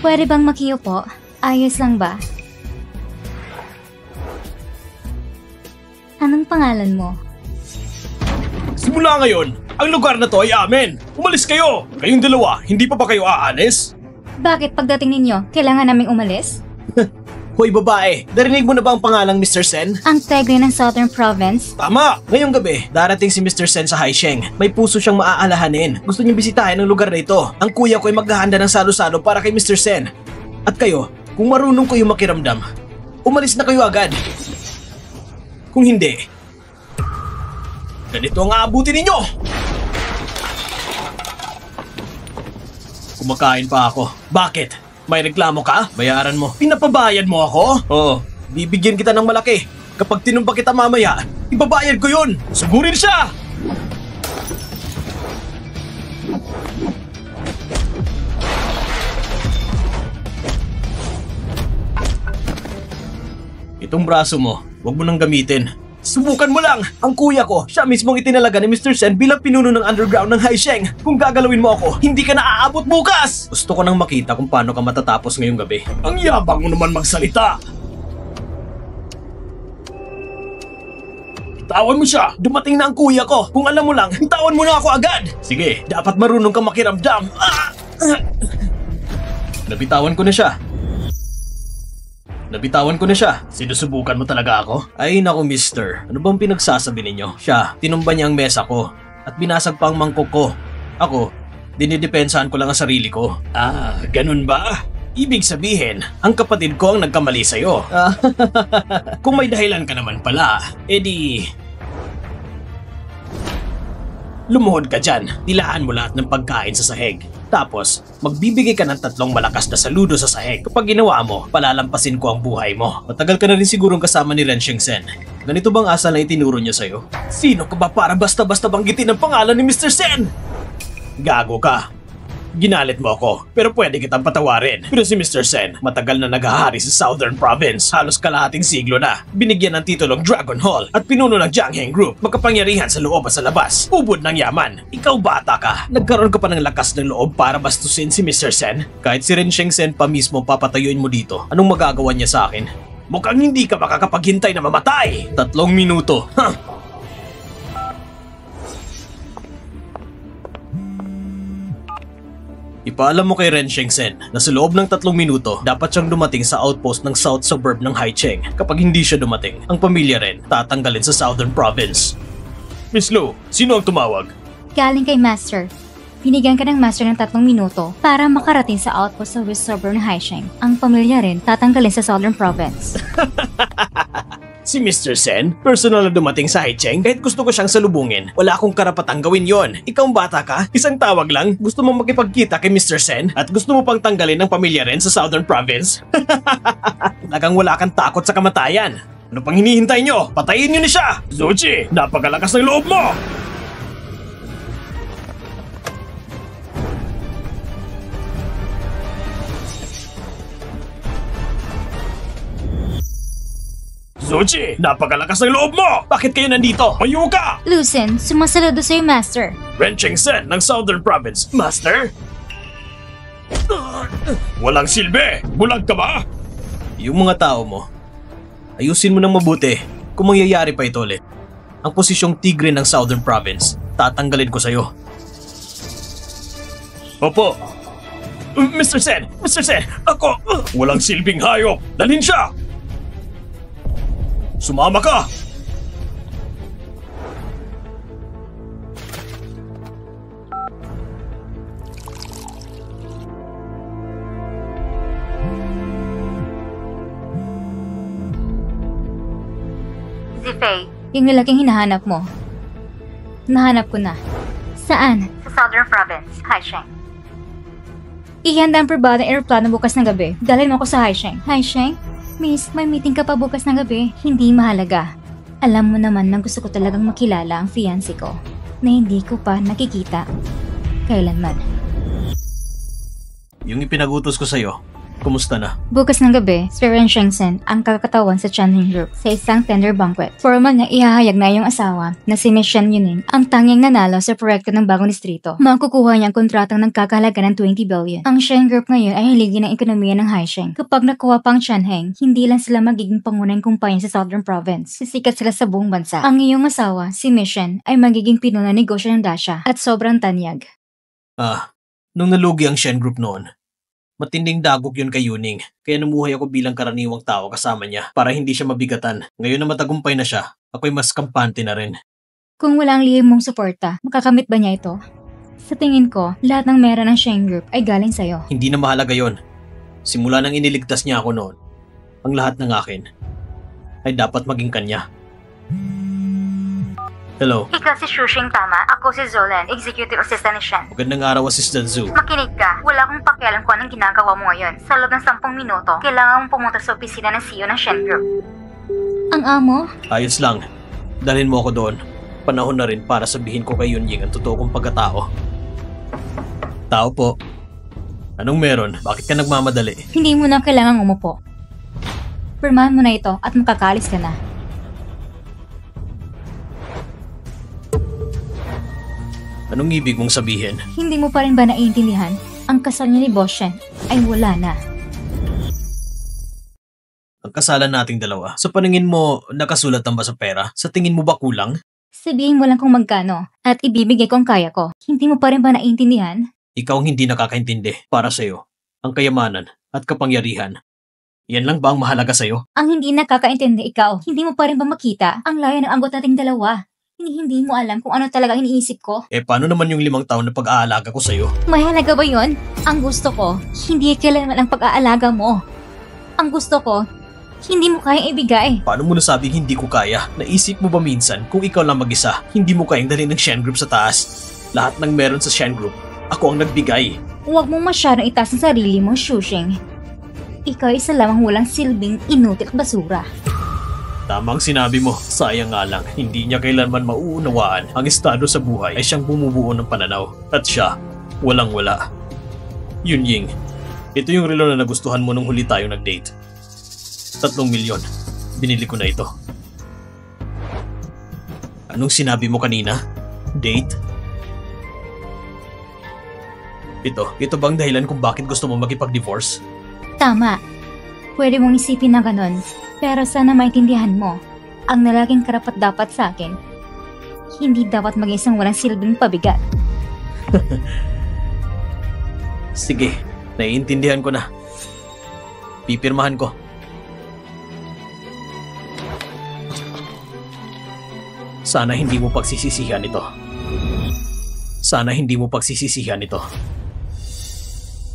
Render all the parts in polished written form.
Pwede bang makiupo? Ayos lang ba? Anong pangalan mo? Simula ngayon, ang lugar na to ay amin. Umalis kayo! Kayong dalawa, hindi pa ba kayo aalis? Bakit pagdating ninyo, kailangan naming umalis? Hoy babae, narinig mo na ba ang pangalang Mr. Sen? Ang Tigre ng Southern Province? Tama! Ngayong gabi, darating si Mr. Sen sa Haisheng. May puso siyang maaalahanin. Gusto niyang bisitahin ang lugar na ito. Ang kuya ko ay maghahanda ng salo-salo para kay Mr. Sen. At kayo, kung marunong kayo makiramdam, umalis na kayo agad. Kung hindi, ganito ang aabutin ninyo! Kumakain pa ako. Bakit? May reklamo ka? Bayaran mo. Pinapabayad mo ako? Oo. Bibigyan kita ng malaki. Kapag tinumba kita mamaya, ibabayad ko yun. Sugurin siya! Itong braso mo, huwag mo nang gamitin. Subukan mo lang! Ang kuya ko, siya mismong itinalaga ni Mr. Sen bilang pinuno ng underground ng Haisheng. Kung gagalawin mo ako, hindi ka na aabot bukas! Gusto ko nang makita kung paano ka matatapos ngayong gabi. Ang yabang mo naman magsalita! Bitawan mo siya! Dumating na ang kuya ko! Kung alam mo lang, bitawan mo na ako agad! Sige, dapat marunong kang makiramdam! Nabitawan ko na siya. Sinusubukan mo talaga ako? Ay naku mister, ano bang pinagsasabi ninyo? Siya, tinumba niya ang mesa ko at binasag pa ang mangkok ko. Ako, dinidepensahan ko lang ang sarili ko. Ah, ganun ba? Ibig sabihin, ang kapatid ko ang nagkamali sa'yo. Kung may dahilan ka naman pala, edi... lumuhod ka dyan, dilaan mo lahat ng pagkain sa sahig. Tapos, magbibigay ka ng 3 malakas na saludo sa sahig. Kapag ginawa mo, palalampasin ko ang buhay mo. Matagal ka na rin sigurong kasama ni Ren Shengsen. Ganito bang asal na itinuro niya sa'yo? Sino ka ba para basta-basta banggitin ang pangalan ni Mr. Sen? Gago ka. Ginalit mo ako, pero pwede kitang patawarin. Pero si Mr. Sen, matagal na naghahari sa Southern Province. Halos kalahating siglo na. Binigyan ng titulong Dragon Hall at pinuno ng Jiangheng Group. Makapangyarihan sa loob at sa labas. Ubod ng yaman. Ikaw bata ka. Nagkaroon ka pa ng lakas ng loob para bastusin si Mr. Sen? Kahit si Ren Shengsen pa mismo papatayuin mo dito, anong magagawa niya sa akin? Mukhang hindi ka makakapaghintay na mamatay. 3 minuto. Ipaalam mo kay Ren Shengsen na sa loob ng 3 minuto dapat siyang dumating sa outpost ng South Suburb ng Haicheng. Kapag hindi siya dumating, ang pamilya rin tatanggalin sa Southern Province. Miss Lu, sino ang tumawag? Galing kay Master. Binigyan ka ng Master ng 3 minuto para makarating sa outpost sa West Suburb ng Haisheng. Ang pamilya rin tatanggalin sa Southern Province. Si Mr. Sen, personal na dumating sa Haicheng kahit gusto ko siyang salubungin. Wala akong karapatang gawin yon. Ikaw bata ka, isang tawag lang, gusto mong makipagkita kay Mr. Sen at gusto mo pang tanggalin ng pamilya rin sa Southern Province? Talagang wala kang takot sa kamatayan. Ano pang hinihintay nyo? Patayin nyo ni siya! Zuchi, napakalakas ng loob mo! Zuchi, napakalakas ng loob mo! Bakit kayo nandito? Mayo ka! Lucen, sumasaludo sa'yo, Master. Ren Shengsen ng Southern Province, Master? Walang silbi! Bulag ka ba? Yung mga tao mo, ayusin mo nang mabuti kung mangyayari pa ito ulit. Ang posisyong tigre ng Southern Province, tatanggalin ko sa'yo. Opo. Mr. Sen! Mr. Sen! Ako! Walang silbing hayop! Dalhin siya! Sumama ka! Zifei, yung lalaking hinahanap mo. Nahanap ko na. Saan? Sa Southern Province, Haisheng. Ihanda ang pribado ng aeroplano bukas ng gabi. Dalhin mo ko sa Haisheng. Haisheng? Miss, may meeting ka pa bukas ng gabi. Hindi mahalaga. Alam mo naman na gusto ko talagang makilala ang fiancé ko na hindi ko pa nakikita kailanman. Yung ipinagutos ko sa'yo, Kumusta na? Bukas ng gabi, si Ren Shengsen ang kakatawan sa Chanheng Group sa isang tender banquet. Formal na ihahayag na iyong asawa na si Miss Shen Yuning ang tanging nanalo sa proyekto ng bagong distrito. Makukuha niya ang kontratang nagkakahalaga ng 20 billion. Ang Shen Group ngayon ay haligi ng ekonomiya ng Haisheng. Kapag nakuha pang Chanheng, hindi lang sila magiging pangunahing kumpanya sa Southern Province. Sisikat sila sa buong bansa. Ang iyong asawa, si Miss Shen, ay magiging pinuno ng negosyo ng Dasha at sobrang tanyag. Nung nalugi ang Shen Group noon, matinding dagok yun kay Yuning, kaya namuhay ako bilang karaniwang tao kasama niya para hindi siya mabigatan. Ngayon na matagumpay na siya, ako'y mas kampante na rin. Kung wala ang lihim mong suporta, makakamit ba niya ito? Sa tingin ko, lahat ng meron ng Shen Group ay galing sa'yo. Hindi na mahalaga yon. Simula nang iniligtas niya ako noon, ang lahat ng akin ay dapat maging kanya. Hello. Ikaw si Shushing tama. Ako si Zolan, Executive Assistant ni Shen. Magandang araw, Assistant Zhu. Makinig ka. Wala akong pakialam kung anong ginagawa mo ngayon. Sa loob ng 10 minuto, kailangan mong pumunta sa opisina ng CEO ng Shen Group. Ang amo? Ayos lang. Dalhin mo ako doon. Panahon na rin para sabihin ko kay Yunying ang totoo kong pagkatao. Tao po. Anong meron? Bakit ka nagmamadali? Hindi mo na kailangang umupo. Pirmahan mo na ito at makakalis ka na. Anong ibig mong sabihin? Hindi mo pa rin ba naiintindihan? Ang kasal niya ni Boss Shen ay wala na. Ang kasalan nating dalawa. Sa paningin mo, nakasulat ang ba sa pera? Sa tingin mo ba kulang? Sabihin mo lang kung magkano at ibibigay ko ang kaya ko. Hindi mo pa rin ba naiintindihan? Ikaw ang hindi nakakaintindi. Para sa'yo, ang kayamanan at kapangyarihan. Yan lang ba ang mahalaga sa'yo? Ang hindi nakakaintindi ikaw, hindi mo pa rin ba makita ang layo ng anggot nating dalawa? Hindi mo alam kung ano talaga iniisip ko. Paano naman yung 5 taon na pag-aalaga ko sa'yo? Mahalaga ba yon? Ang gusto ko, hindi kailangan ang pag-aalaga mo. Ang gusto ko, hindi mo kayang ibigay. Paano mo nasabing hindi ko kaya? Naisip mo ba minsan kung ikaw lang mag-isa, hindi mo kayang dalhin ng Shen Group sa taas? Lahat ng meron sa Shen Group, ako ang nagbigay. Huwag mong masyadong itaas ang sarili mo, Shushing. Ikaw ay isa lamang walang silbing inutil at basura. Tamang sinabi mo, sayang nga lang, hindi niya kailanman mauunawaan ang estado sa buhay ay siyang bumubuo ng pananaw. At siya, walang-wala. Yunying, ito yung relo na nagustuhan mo nung huli tayo nag-date. 3 milyon. Binili ko na ito. Anong sinabi mo kanina? Date? Ito bang dahilan kung bakit gusto mo makipag-divorce? Tama. Pwede mong isipin na ganon. Pero sana maintindihan mo, ang lalaking karapat-dapat sa akin, hindi dapat maging isang walang silbing pabigat. Sige, naiintindihan ko na. Pipirmahan ko. Sana hindi mo pagsisisihan ito. Sana hindi mo pagsisisihan ito.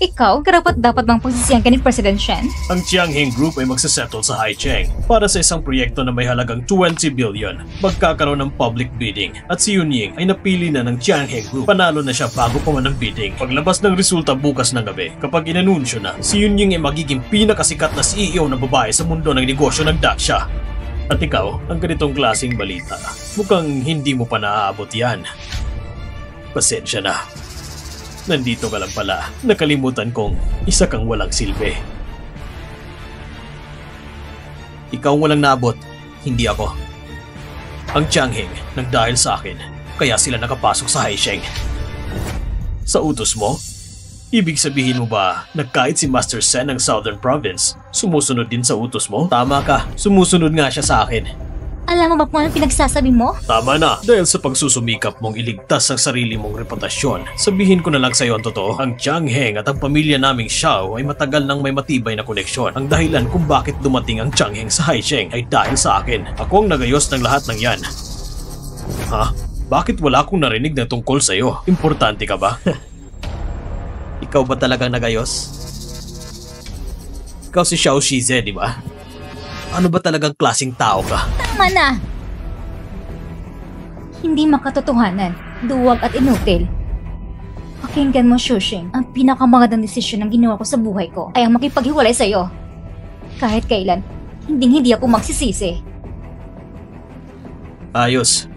Ikaw, karapat-dapat bang pagsisihan ka ni President Shen? Ang Chanheng Group ay magsasettle sa Haicheng para sa isang proyekto na may halagang 20 billion. Magkakaroon ng public bidding at si Yunying ay napili na ng Chanheng Group. Panalo na siya bago pa man ang bidding. Paglabas ng resulta bukas ng gabi, kapag inanunsyo na, si Yunying ay magiging pinakasikat na CEO na babae sa mundo ng negosyo ng Daksha. At ikaw, ang ganitong klaseng balita, mukhang hindi mo pa naaabot yan. Pasensya na. Nandito ka lang pala. Nakalimutan kong isa kang walang silbi. Ikaw ang walang naabot, hindi ako. Ang Chanheng nagdahil sa akin, kaya sila nakapasok sa Haisheng. Sa utos mo? Ibig sabihin mo ba na kahit si Master Sen ng Southern Province, sumusunod din sa utos mo? Tama ka, sumusunod nga siya sa akin. Alam mo ba kung anong pinagsasabi mo? Tama na, dahil sa pagsusumikap mong iligtas ang sarili mong reputasyon. Sabihin ko na lang sa iyo ang totoo, ang Chanheng at ang pamilya naming Xiao ay matagal nang may matibay na koneksyon. Ang dahilan kung bakit dumating ang Chanheng sa Haisheng ay dahil sa akin. Ako ang nagayos ng lahat ng yan. Ha? Bakit wala akong narinig na tungkol sa iyo? Importante ka ba? Ikaw ba talagang nagayos? Ikaw si Xiao Shize, di ba? Ano ba talagang klaseng tao ka? Tama na! Hindi makatotohanan, duwag at inutil. Pakinggan mo, Shushing, ang pinakamagandang desisyon ng ginawa ko sa buhay ko ay ang makipaghiwalay sa'yo. Kahit kailan, hindi ako magsisisi. Ayos.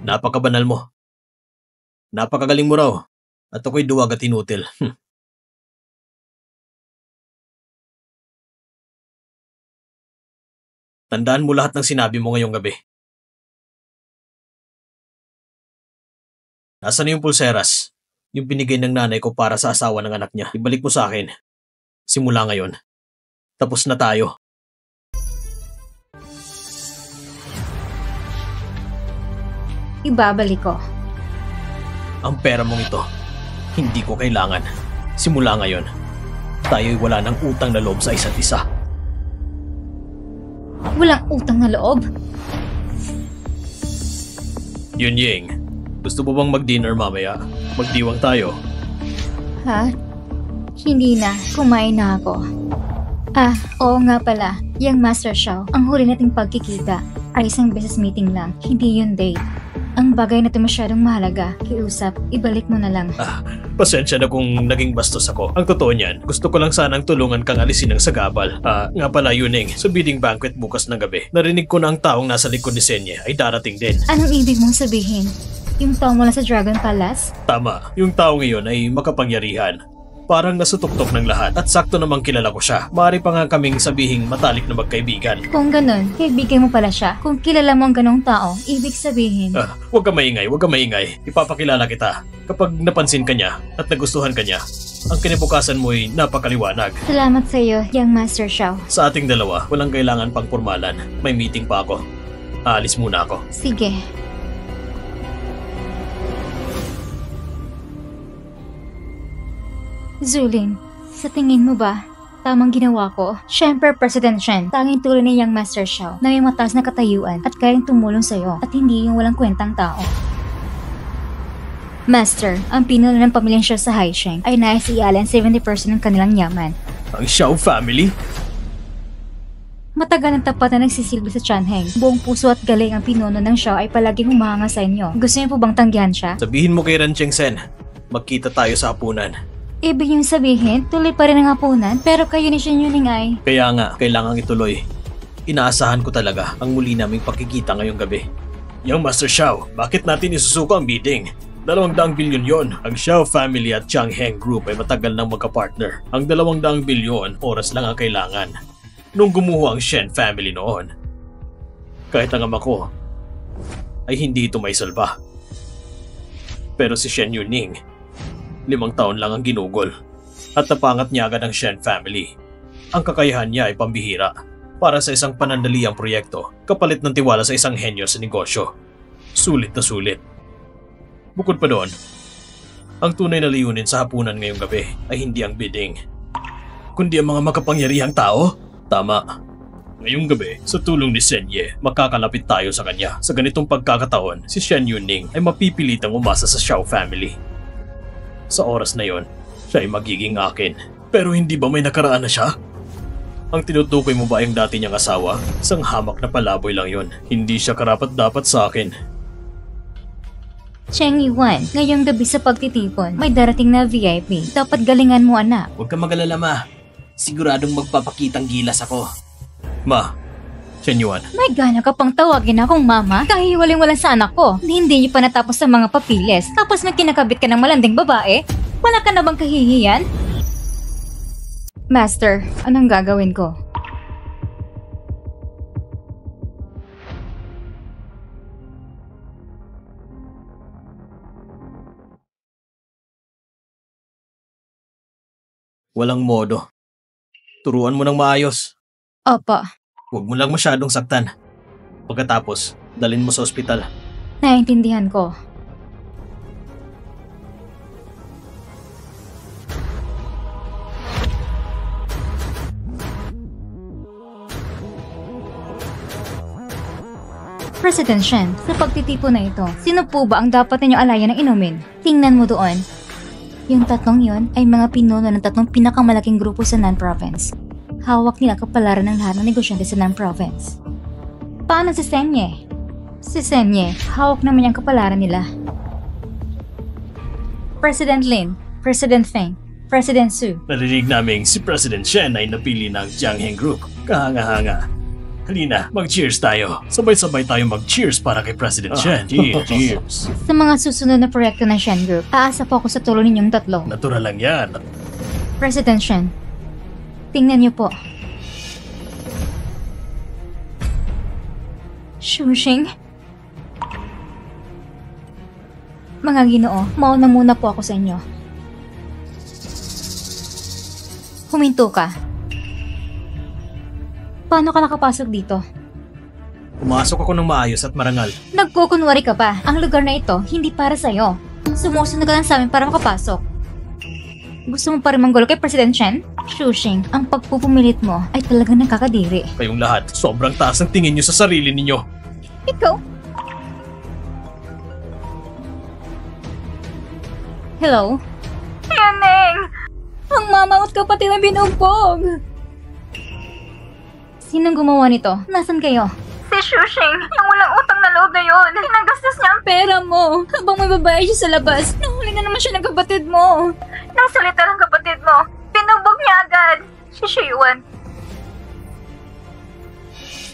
Napakabanal mo. Napakagaling mo raw. At ako'y duwag at inutil. Tandaan mo lahat ng sinabi mo ngayong gabi. Nasaan na yung pulseras? Yung binigay ng nanay ko para sa asawa ng anak niya. Ibalik mo sa akin. Simula ngayon. Tapos na tayo. Ibabalik ko. Ang pera mong ito, hindi ko kailangan. Simula ngayon, tayo'y wala ng utang na loob sa isa't isa. Walang utang na loob? Yunying, gusto mo bang mag-dinner mamaya? Magdiwang tayo. Ha? Hindi na. Kumain na ako. Oo nga pala. Yang Master Xiao, ang huli nating pagkikita ay isang business meeting lang. Hindi yun date. Ang bagay na ito masyadong mahalaga. Kiusap, ibalik mo na lang. Pasensya na kung naging bastos ako. Ang totoo niyan, gusto ko lang sanang tulungan kang alisin ng sagabal. Nga pala Yuning, sa bidding banquet bukas ng gabi, narinig ko na ang taong nasa likod ni Senye ay darating din. Anong ibig mong sabihin? Yung tao mula sa Dragon Palace? Tama, yung taong iyon ay makapangyarihan. Parang nasutuktok ng lahat at sakto namang kilala ko siya. Maaari pa nga kaming sabihing matalik na magkaibigan. Kung ganun, kaibigan mo pala siya. Kung kilala mo ang ganong tao, ibig sabihin... Huwag ka maingay, huwag ka maingay. Ipapakilala kita. Kapag napansin ka niya at nagustuhan ka niya, ang kinabukasan mo ay napakaliwanag. Salamat sa iyo, Young Master Xiao. Sa ating dalawa, walang kailangan pang pormalan. May meeting pa ako. Aalis muna ako. Sige. Zulin, sa tingin mo ba, tamang ginawa ko? Siyempre, President Shen, tanging tuloy ni Young Master Xiao na may mataas na katayuan at kayang tumulong sa'yo at hindi yung walang kwentang tao. Master, ang pinuno ng pamilyang Xiao sa Haisheng ay nais ialin 70% ng kanilang yaman. Ang Xiao family? Matagal ng tapat na nagsisilbi sa Chanheng. Buong puso at galing ang pinuno ng Xiao ay palaging humahanga sa inyo. Gusto niyo po bang tanggihan siya? Sabihin mo kay Ran Chengsen, magkita tayo sa hapunan. Ibig niyong sabihin, tuloy pa rin ang hapunan, pero kayo ni Shen Yuning ay... Kaya nga, kailangang ituloy. Inaasahan ko talaga ang muli naming pagkikita ngayong gabi. Young Master Xiao, bakit natin isusuko ang bidding? 200 bilyon yon. Ang Xiao family at Changheng Group ay matagal nang magka-partner. Ang 200 bilyon, oras lang ang kailangan. Nung gumuho ang Shen family noon, kahit ang ama ko, ay hindi ito may salba. Pero si Shen Yuning, 5 taon lang ang ginugol at napangat niya agad ang Shen family. Ang kakayahan niya ay pambihira para sa isang panandaliang proyekto kapalit ng tiwala sa isang henyo sa negosyo. Sulit na sulit. Bukod pa doon, ang tunay na layunin sa hapunan ngayong gabi ay hindi ang bidding, kundi ang mga makapangyarihang tao. Tama. Ngayong gabi, sa tulong ni Senye, makakalapit tayo sa kanya. Sa ganitong pagkakataon, si Shen Yuning ay mapipilitang umasa sa Xiao family. Sa oras na yon, siya ay magiging akin. Pero hindi ba may nakaraan na siya? Ang tinutukoy mo ba yung dati niyang asawa? Isang hamak na palaboy lang yon. Hindi siya karapat-dapat sa akin. Cheng Yuan, ngayong gabi sa pagtitipon, may darating na VIP. Dapat galingan mo, anak. Huwag ka magalala, ma. Siguradong magpapakitang gilas ako. Ma, Shen Yuan. May gana ka pang tawagin akong mama? Kahiwaling-wala sa anak ko. Hindi niyo pa natapos sa mga papiles. Tapos may kinakabit ka ng malanding babae? Wala ka na bang kahihiyan? Master, anong gagawin ko? Walang modo. Turuan mo ng maayos. Opo, Huwag mo lang masyadong saktan. Pagkatapos, dalhin mo sa ospital. naiintindihan ko. President Shen, sa pagtitipon na ito, sino po ba ang dapat ninyong alayan ng inumin? Tingnan mo doon. Yung tatlong yon ay mga pinuno ng tatlong pinakamalaking grupo sa Nan Province. Hawak nila kapalaran ng lahat ng negosyante sa Nan Province. Paano si Senye? Si Senye, hawak naman yung kapalaran nila. President Lin, President Feng, President Su. Narinig naming si President Shen ay napili ng Jiangheng Group. Kahanga-hanga. Halina, mag-cheers tayo. Sabay-sabay tayo mag-cheers para kay President Shen. Cheers. Sa mga susunod na proyekto ng Shen Group, aasa po ako sa tulong ninyong tatlo. Natural lang yan. President Shen, tingnan niyo po. Shushing? Mga Ginoo, mauna muna po ako sa inyo. Huminto ka. Paano ka nakapasok dito? Pumasok ako ng maayos at marangal. Nagkukunwari ka pa. Ang lugar na ito, hindi para sa'yo. Sumusunod ka lang sa amin para makapasok. Gusto mo pa rin manggulo kay President Chen? Shushing, ang pagpupumilit mo ay talagang nakakadiri. Kayong lahat, sobrang taas ang tingin nyo sa sarili ninyo. Ikaw? Hello? Yaneng! Ang mama at kapatid na binugbog! Sinong gumawa nito? Nasaan kayo? Si Shushing, yung walang utang na loob na yon. Pinagastos niya ang pera mo. Habang may babae siya sa labas, nahuli na naman siya ng kapatid mo. Nang salita ng kapatid mo, binugbog niya agad. Si Shiyuan.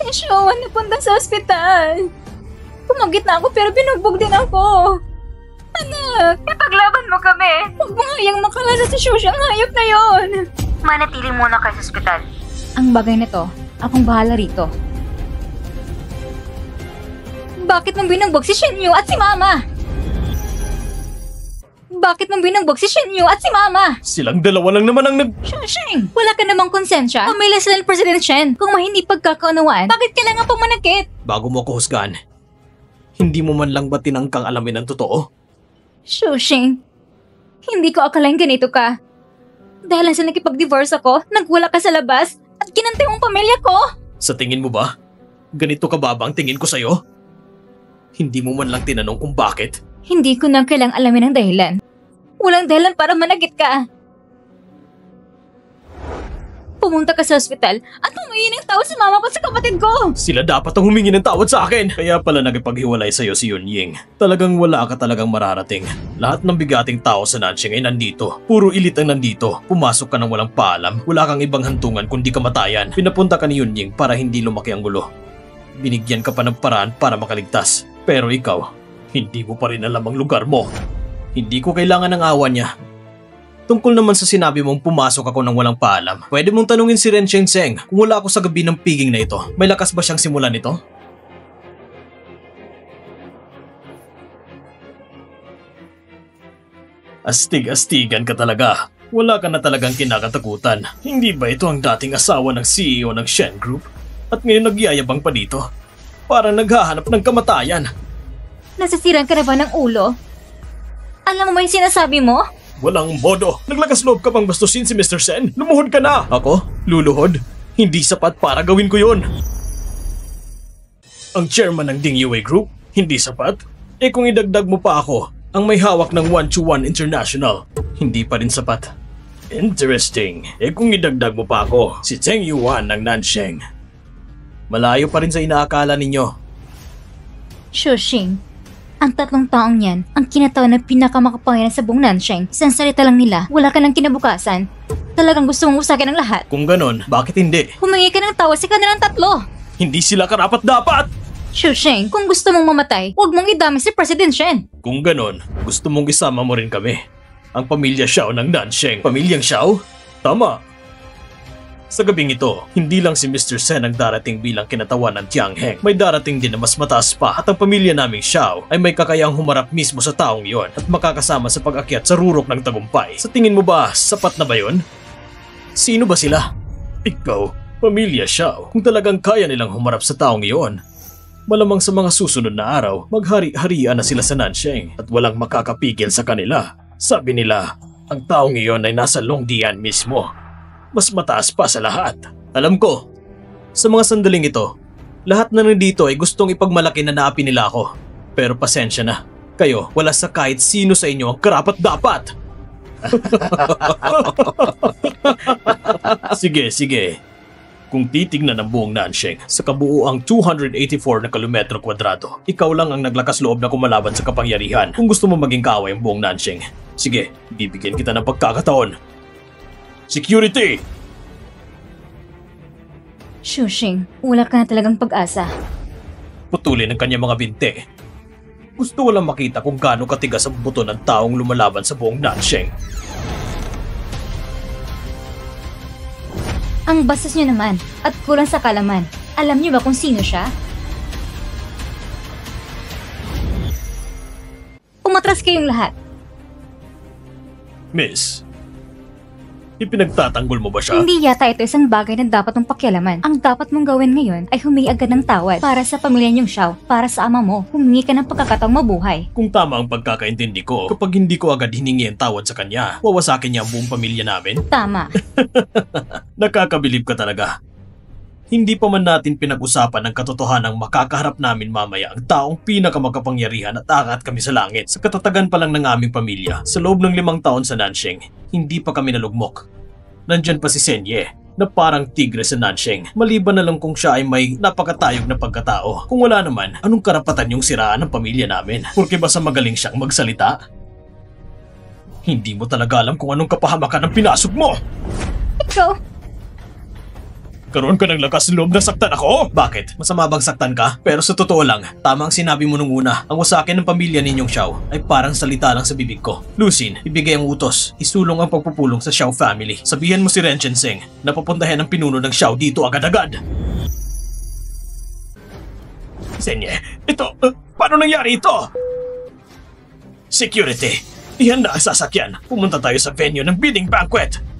Si Shiyuan napunta sa ospital. Pumagit na ako pero binugbog din ako. Anak, ipaglaban mo kami. Huwag mo ngayang makalasa si Shushing, ang hayop na yon. Manatili muna kayo sa ospital. Ang bagay na to, akong bahala rito. Bakit mo binugbog si Shinyu at si Mama? Bakit mo binugbog si Shinyu at si Mama? Silang dalawa lang naman ang Shushing, wala ka namang konsensya. Pamilya sila ng President Chen. Kung hindi pagkakaunawaan, bakit kailangan pumanakit? Bago mo ako husgahan, hindi mo man lang ba tinangkang alamin ang totoo? Shushing, hindi ko akalain ganito ka. Dahil sa nakipag-divorce ako, nagwala ka sa labas at kinantay mong pamilya ko. Sa tingin mo ba? Ganito ka ba ang tingin ko sa'yo? Hindi mo man lang tinanong kung bakit? Hindi ko na kailang alamin ang dahilan. Walang dahilan para managit ka. Pumunta ka sa ospital at humingi ng tawad sa mama ko at sa kapatid ko. Sila dapat ang humingi ng tawad sa akin. Kaya pala nagipaghiwalay sa'yo si Yunying. Talagang wala ka talagang mararating. Lahat ng bigating tao sa Nanxing ay nandito. Puro ilit ang nandito. Pumasok ka nang walang paalam. Wala kang ibang hantungan kundi kamatayan. Pinapunta ka ni Yunying para hindi lumaki ang gulo. Binigyan ka pa ng paraan para makaligtas. Pero ikaw, hindi mo pa rin alam ang lugar mo. Hindi ko kailangan ng awa niya. Tungkol naman sa sinabi mong pumasok ako nang walang paalam, pwede mong tanungin si Ren Shenzeng kung wala ako sa gabi ng piging na ito. May lakas ba siyang simulan ito? Astig-astigan ka talaga. Wala ka na talagang kinakatakutan. Hindi ba ito ang dating asawa ng CEO ng Shen Group? At ngayon nagyayabang pa dito? Parang naghahanap ng kamatayan. Nasisiran ka na ba ng ulo? Alam mo ba yung sinasabi mo? Walang modo. Naglakas loob ka pang bastusin si Mr. Sen. Lumuhod ka na. Ako? Luluhod? Hindi sapat para gawin ko yun. Ang chairman ng Ding Yue Group? Hindi sapat? Eh kung idagdag mo pa ako, ang may hawak ng 121 International, hindi pa rin sapat. Interesting. Eh kung idagdag mo pa ako, si Cheng Yuan ng Nansheng. Malayo pa rin sa inaakala ninyo. Shushing, ang tatlong taong yan, ang kinatawag na pinakamakapangyarihan sa buong Nansheng. Isang salita lang nila, wala ka ng kinabukasan. Talagang gusto mong usakin ang lahat. Kung ganon, bakit hindi? Humingi ka ng tawad sa kanilang tatlo. Hindi sila karapat-dapat! Shushing, kung gusto mong mamatay, huwag mong idami si President Shen. Kung ganon, gusto mong isama mo rin kami. Ang pamilya Xiao ng Nansheng. Pamilyang Xiao? Tama. Sa gabing ito, hindi lang si Mr. Sen ang darating bilang kinatawan ng Tiangheng. May darating din na mas mataas pa at ang pamilya naming Xiao ay may kakayahang humarap mismo sa taong yon at makakasama sa pag-akyat sa rurok ng tagumpay. Sa tingin mo ba, sapat na ba yon? Sino ba sila? Ikaw, pamilya Xiao. Kung talagang kaya nilang humarap sa taong iyon, malamang sa mga susunod na araw, maghari-harian na sila sa Nansheng at walang makakapigil sa kanila. Sabi nila, ang taong iyon ay nasa Longdian mismo. Mas mataas pa sa lahat. Alam ko, sa mga sandaling ito, lahat na nandito ay gustong ipagmalaki na naapi nila ako. Pero pasensya na, kayo wala sa kahit sino sa inyo ang karapat-dapat. Sige. Kung titignan ang buong Nansheng sa kabuuang 284 na kilometro kwadrado, ikaw lang ang naglakas loob na kumalaban sa kapangyarihan kung gusto mo maging kaaway ang buong Nansheng. Sige, bibigyan kita ng pagkakataon. Security! Shushing, wala ka na talagang pag-asa. Putulin ang kanyang mga binti. Gusto walang makita kung gaano katigas ang buto ng taong lumalaban sa buong Nansheng. Ang bastos niyo naman at kulang sa kalaman. Alam niyo ba kung sino siya? Umatras kayong lahat. Miss, ipinagtatanggol mo ba siya? Hindi yata ito isang bagay na dapat mong pakialaman. Ang dapat mong gawin ngayon ay humingi agad ng tawad para sa pamilya niyong Xiao, para sa ama mo. Humingi ka ng pagkakataong mabuhay. Kung tama ang pagkakaintindi ko, kapag hindi ko agad hiningi ang tawad sa kanya, wawasakin niya ang buong pamilya namin? Tama. Nakakabilib ka talaga. Hindi pa man natin pinag-usapan ang katotohanang makakaharap namin mamaya ang taong pinakamakapangyarihan at aangat kami sa langit. Sa katatagan pa lang ng aming pamilya, sa loob ng 5 taon sa Nansheng, hindi pa kami nalugmok. Nandyan pa si Senye, na parang tigre sa Nansheng. Maliban na lang kung siya ay may napakatayog na pagkatao. Kung wala naman, anong karapatan yung siraan ng pamilya namin? Porque basta magaling siyang magsalita? Hindi mo talaga alam kung anong kapahamakan ang pinasok mo! Ikaw, Karoon ka ng lakas loob na saktan ako? Bakit? Masama bang saktan ka? Pero sa totoo lang, tama ang sinabi mo nung una. Ang wasakin ng pamilya ninyong Xiao ay parang salita lang sa bibig ko. Lucin, ibigay ang utos. Isulong ang pagpupulong sa Xiao family. Sabihan mo si Ren Chenseng na papuntahin ang pinuno ng Xiao dito agad-agad. Senye, paano nangyari ito? Security, ihanda ang sasakyan. Pumunta tayo sa venue ng bidding banquet.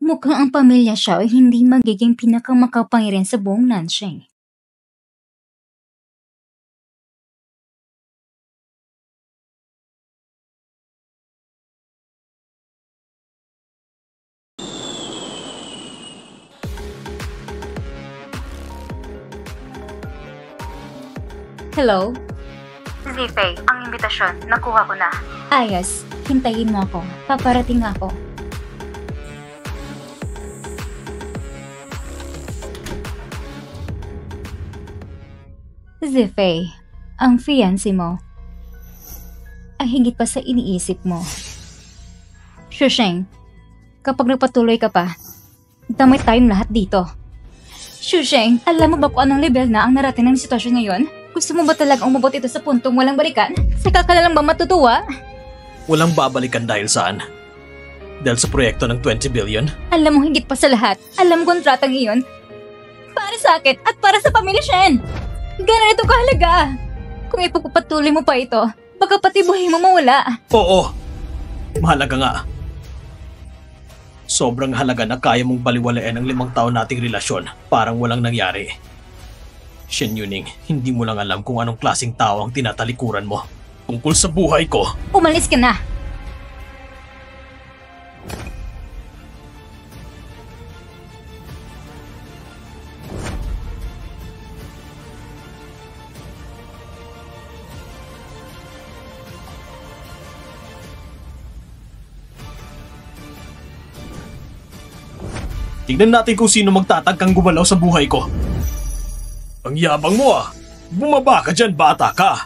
mukhang ang pamilya Xiao ay hindi magiging pinakamakapangyarihan sa buong Nansheng. Hello? Zifei, ang imbitasyon, nakuha ko na. Ayos, hintayin mo ako. Paparating ako. Zifei, ang fiancé mo ay higit pa sa iniisip mo. Shusheng, kapag nagpatuloy ka pa, damay tayong lahat dito. Shusheng, alam mo ba kung anong level na ang narating ng sitwasyon ngayon? Gusto mo ba talagang umabot ito sa puntong walang balikan? Saka ka na lang ba matutuwa? Walang babalikan dahil saan? Dahil sa proyekto ng 20 billion? Alam mo higit pa sa lahat, alam kontratang iyon para sa akin at para sa pamilya Shen. Ganito kahalaga. Kung ipagpapatuloy mo pa ito, baka pati buhay mo mawala. Oo, mahalaga nga. Sobrang halaga na kaya mong baliwalain ang 5 taon nating relasyon parang walang nangyari. Shen Yuning, hindi mo lang alam kung anong klaseng tao ang tinatalikuran mo. Tungkol sa buhay ko. Umalis ka na. Tignan natin kung sino magtatagkang gumalaw sa buhay ko. Ang yabang mo ah! Bumaba ka dyan, bata ka!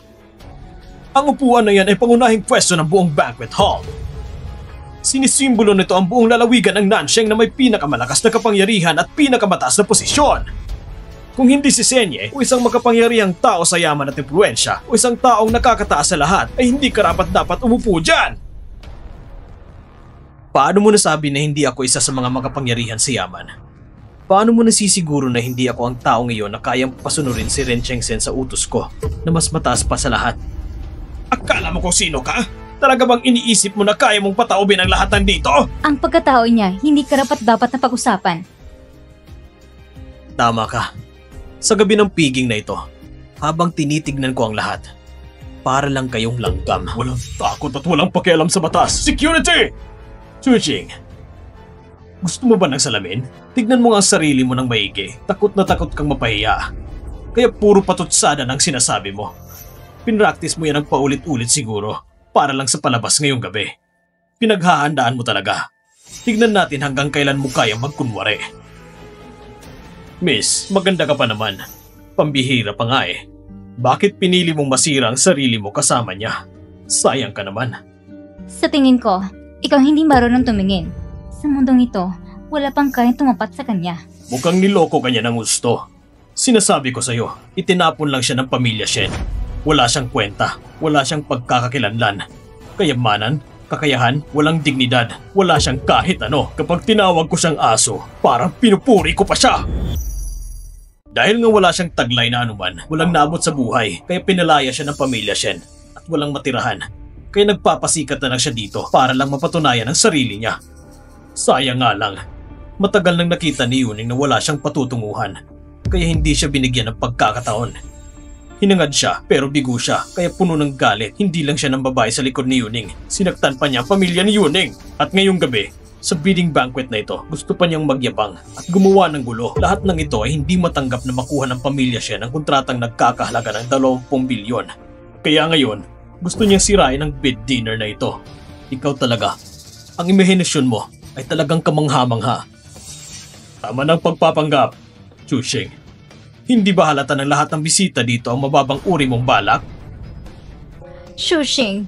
Ang upuan na yan ay pangunahing pwesto ng buong banquet hall. Sinisimbolo nito ang buong lalawigan ng Nansheng na may pinakamalakas na kapangyarihan at pinakamataas na posisyon. Kung hindi si Senye o isang makapangyarihang tao sa yaman at impluensya o isang taong nakakataas sa lahat ay hindi karapat-dapat umupo dyan. Paano mo nasabi na hindi ako isa sa mga makapangyarihan sa yaman? Paano mo nasisiguro na hindi ako ang tao ngayon na kayang pasunurin si Ren Chengsen sa utos ko na mas mataas pa sa lahat? Akala mo kung sino ka? Talaga bang iniisip mo na kaya mong pataubin ang lahat ng dito? Ang pagkatao niya, hindi karapat-dapat na pag-usapan. Tama ka. Sa gabi ng piging na ito, habang tinitignan ko ang lahat, para lang kayong langgam. Walang takot at walang pakialam sa batas. Security! Chuching, gusto mo ba ng salamin? Tignan mo nga ang sarili mo ng maigi. Takot na takot kang mapahiya. Kaya puro patutsada ng sinasabi mo. Pinractice mo yan ng paulit-ulit siguro para lang sa palabas ngayong gabi. Pinaghahandaan mo talaga. Tignan natin hanggang kailan mo kayang magkunwari. Miss, maganda ka pa naman. Pambihira pa nga eh. Bakit pinili mong masira ang sarili mo kasama niya? Sayang ka naman. Sa tingin ko, ikaw hindi marunong tumingin. Sa mundong ito, wala pang kayang tumapat sa kanya. Mukhang niloko ka niya ng gusto. Sinasabi ko sa'yo, itinapon lang siya ng pamilya Shen. Wala siyang kwenta, wala siyang pagkakakilanlan. Kayamanan, Kakayahan, walang dignidad, wala siyang kahit ano. Kapag tinawag ko siyang aso, parang pinupuri ko pa siya. Dahil nga wala siyang taglay na anuman, walang naabot sa buhay, kaya pinalaya siya ng pamilya Shen at walang matirahan. Kaya nagpapasikat na lang siya dito para lang mapatunayan ang sarili niya. Sayang nga lang, matagal nang nakita ni Yuning na wala siyang patutunguhan, kaya hindi siya binigyan ng pagkakataon. Hinangad siya pero bigo siya kaya puno ng galit. Hindi lang siya ng babae sa likod ni Yuning. Sinaktan pa niya ang pamilya ni Yuning. At ngayong gabi, sa bidding banquet na ito, gusto pa niyang magyabang at gumawa ng gulo. Lahat ng ito ay hindi matanggap na makuha ng pamilya siya ng kontratang nagkakahalaga ng 20 bilyon. Kaya ngayon, gusto niyang sirain ang bid dinner na ito. Ikaw talaga, ang imahinasyon mo ay talagang kamangha-mangha. Tama ng pagpapanggap, Chushing. Hindi ba halata ng lahat ng bisita dito ang mababang uri mong balak? Shushing,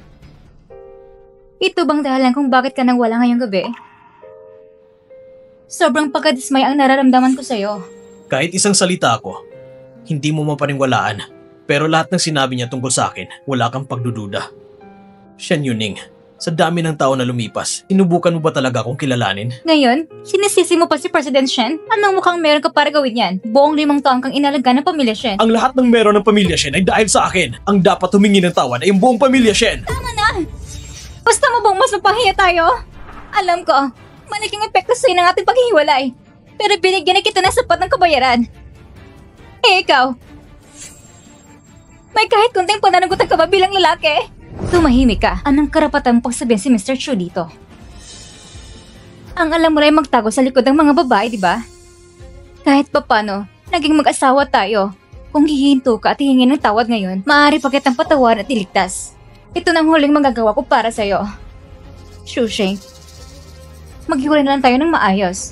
ito bang dahilan kung bakit ka nang wala ngayong gabi? Sobrang pagkadismay ang nararamdaman ko sa'yo. Kahit isang salita ako, hindi mo mapaniwalaan. Pero lahat ng sinabi niya tungkol sa akin, wala kang pagdududa. Shen Yuning, sa dami ng tao na lumipas, sinubukan mo ba talaga akong kilalanin? Ngayon, sinisisi mo pa si President Shen? Anong mukhang meron ka para gawin yan? Buong 5 taon kang inalaga ng pamilya Shen. Ang lahat ng meron ng pamilya Shen ay dahil sa akin. Ang dapat humingi ng tawad ay yung buong pamilya Shen. Tama na! Gusto mo bang mas mapahiya tayo? Alam ko, malaking epekto sa'yo ng ating paghihiwalay. Pero binigyan na kita ng sapat ng kabayaran. Eh ikaw, may kahit kunting pananagutan ka ba bilang lalaki? Tumahimik ka. Anong karapatan mong pagsabihin si Mr. Chu dito? Ang alam mo rin magtago sa likod ng mga babae, di ba? Kahit papano, naging mag-asawa tayo. Kung hihinto ka at hihingin ng tawad ngayon, maaari pa kitang patawaran at iligtas. Ito nang huling magagawa ko para sa'yo. Shushing, maghiwalay na lang tayo ng maayos.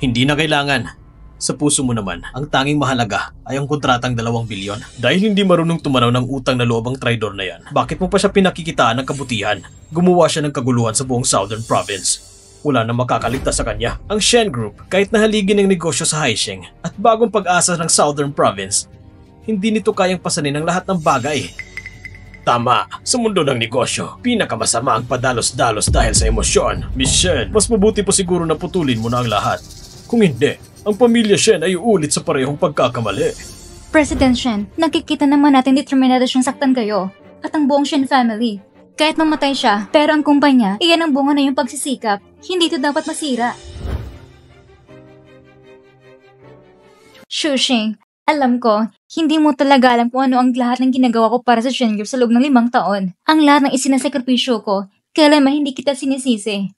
Hindi na kailangan. Sa puso mo naman, ang tanging mahalaga ay ang kontratang 2 bilyon. Dahil hindi marunong tumanaw ng utang na loob ang traidor na yan, bakit mo pa siya pinakikitaan ng kabutihan? Gumawa siya ng kaguluhan sa buong Southern Province. Wala na makakaligtas sa kanya. Ang Shen Group, kahit nahaligin ng negosyo sa Haisheng at bagong pag-asa ng Southern Province, hindi nito kayang pasanin ang lahat ng bagay. Tama, sa mundo ng negosyo, pinakamasama ang padalos-dalos dahil sa emosyon. Miss Shen, mas mabuti po siguro na putulin mo na ang lahat. Kung hindi, ang pamilya Shen ay uulit sa parehong pagkakamali. President Shen, nakikita naman natin determinado siyang saktan kayo at ang buong Shen family. Kahit mamatay siya, pero ang kumpanya, iyan ang bunga na yung pagsisikap. Hindi ito dapat masira. Shushing, alam ko, hindi mo talaga alam kung ano ang lahat ng ginagawa ko para sa Shen Group sa loob ng 5 taon. Ang lahat ng isinasakripisyo ko, kailanman hindi kita sinisisi.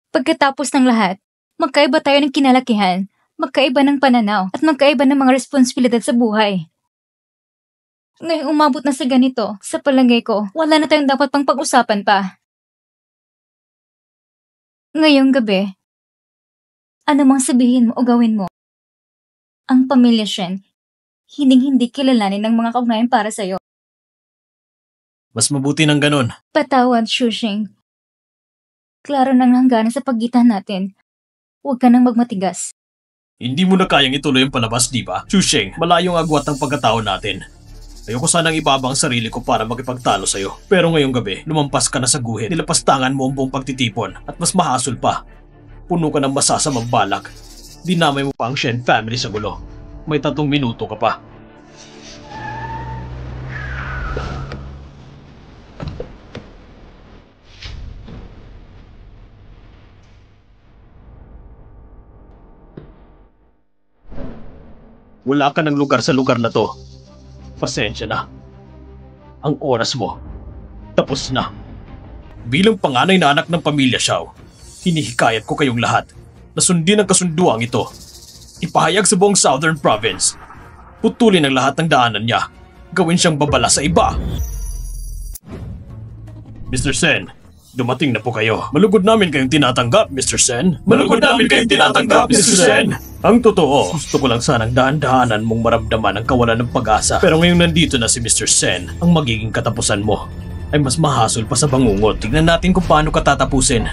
Pagkatapos ng lahat, magkaiba tayo ng kinalakihan, magkaiba ng pananaw, at magkaiba ng mga responsibilidad sa buhay. Ngayong umabot na sa ganito, sa palagay ko, wala na tayong dapat pang pag-usapan pa. Ngayong gabi, ano mang sabihin mo o gawin mo, ang pamilya Shen, hindi kilalanin ng mga kaugnayan para sa'yo. Mas mabuti ng ganun. Patawad, Shushing. Klaro nang hangganan sa pagitan natin. Huwag ka nang magmatigas. Hindi mo na kayang ituloy ang palabas, di ba? Chusheng, malayong agwat ng pagkatao natin. Ayoko sanang ibaba ang sarili ko para makipagtalo sa'yo. Pero ngayong gabi, lumampas ka na sa guhit. Nilapastangan mo ang buong pagtitipon at mas mahasol pa. Puno ka ng masasamang balak. Dinamay mo pa ang Shen family sa gulo. May 3 minuto ka pa. Wala ka ng lugar sa lugar na to. Pasensya na. Ang oras mo, tapos na. Bilang panganay na anak ng pamilya Xiao, hinihikayat ko kayong lahat na sundin ang kasunduang ito. Ipahayag sa buong Southern Province. Putulin ang lahat ng daanan niya. Gawin siyang babala sa iba. Mr. Sen, dumating na po kayo. Malugod namin kayong tinatanggap, Mr. Sen. Malugod namin kayong tinatanggap, Mr. Sen. Ang totoo, gusto ko lang sanang dahan-dahanan mong maramdaman ang kawalan ng pag-asa. Pero ngayong nandito na si Mr. Sen, ang magiging katapusan mo ay mas mahasol pa sa bangungot. Tignan natin kung paano ka tatapusin.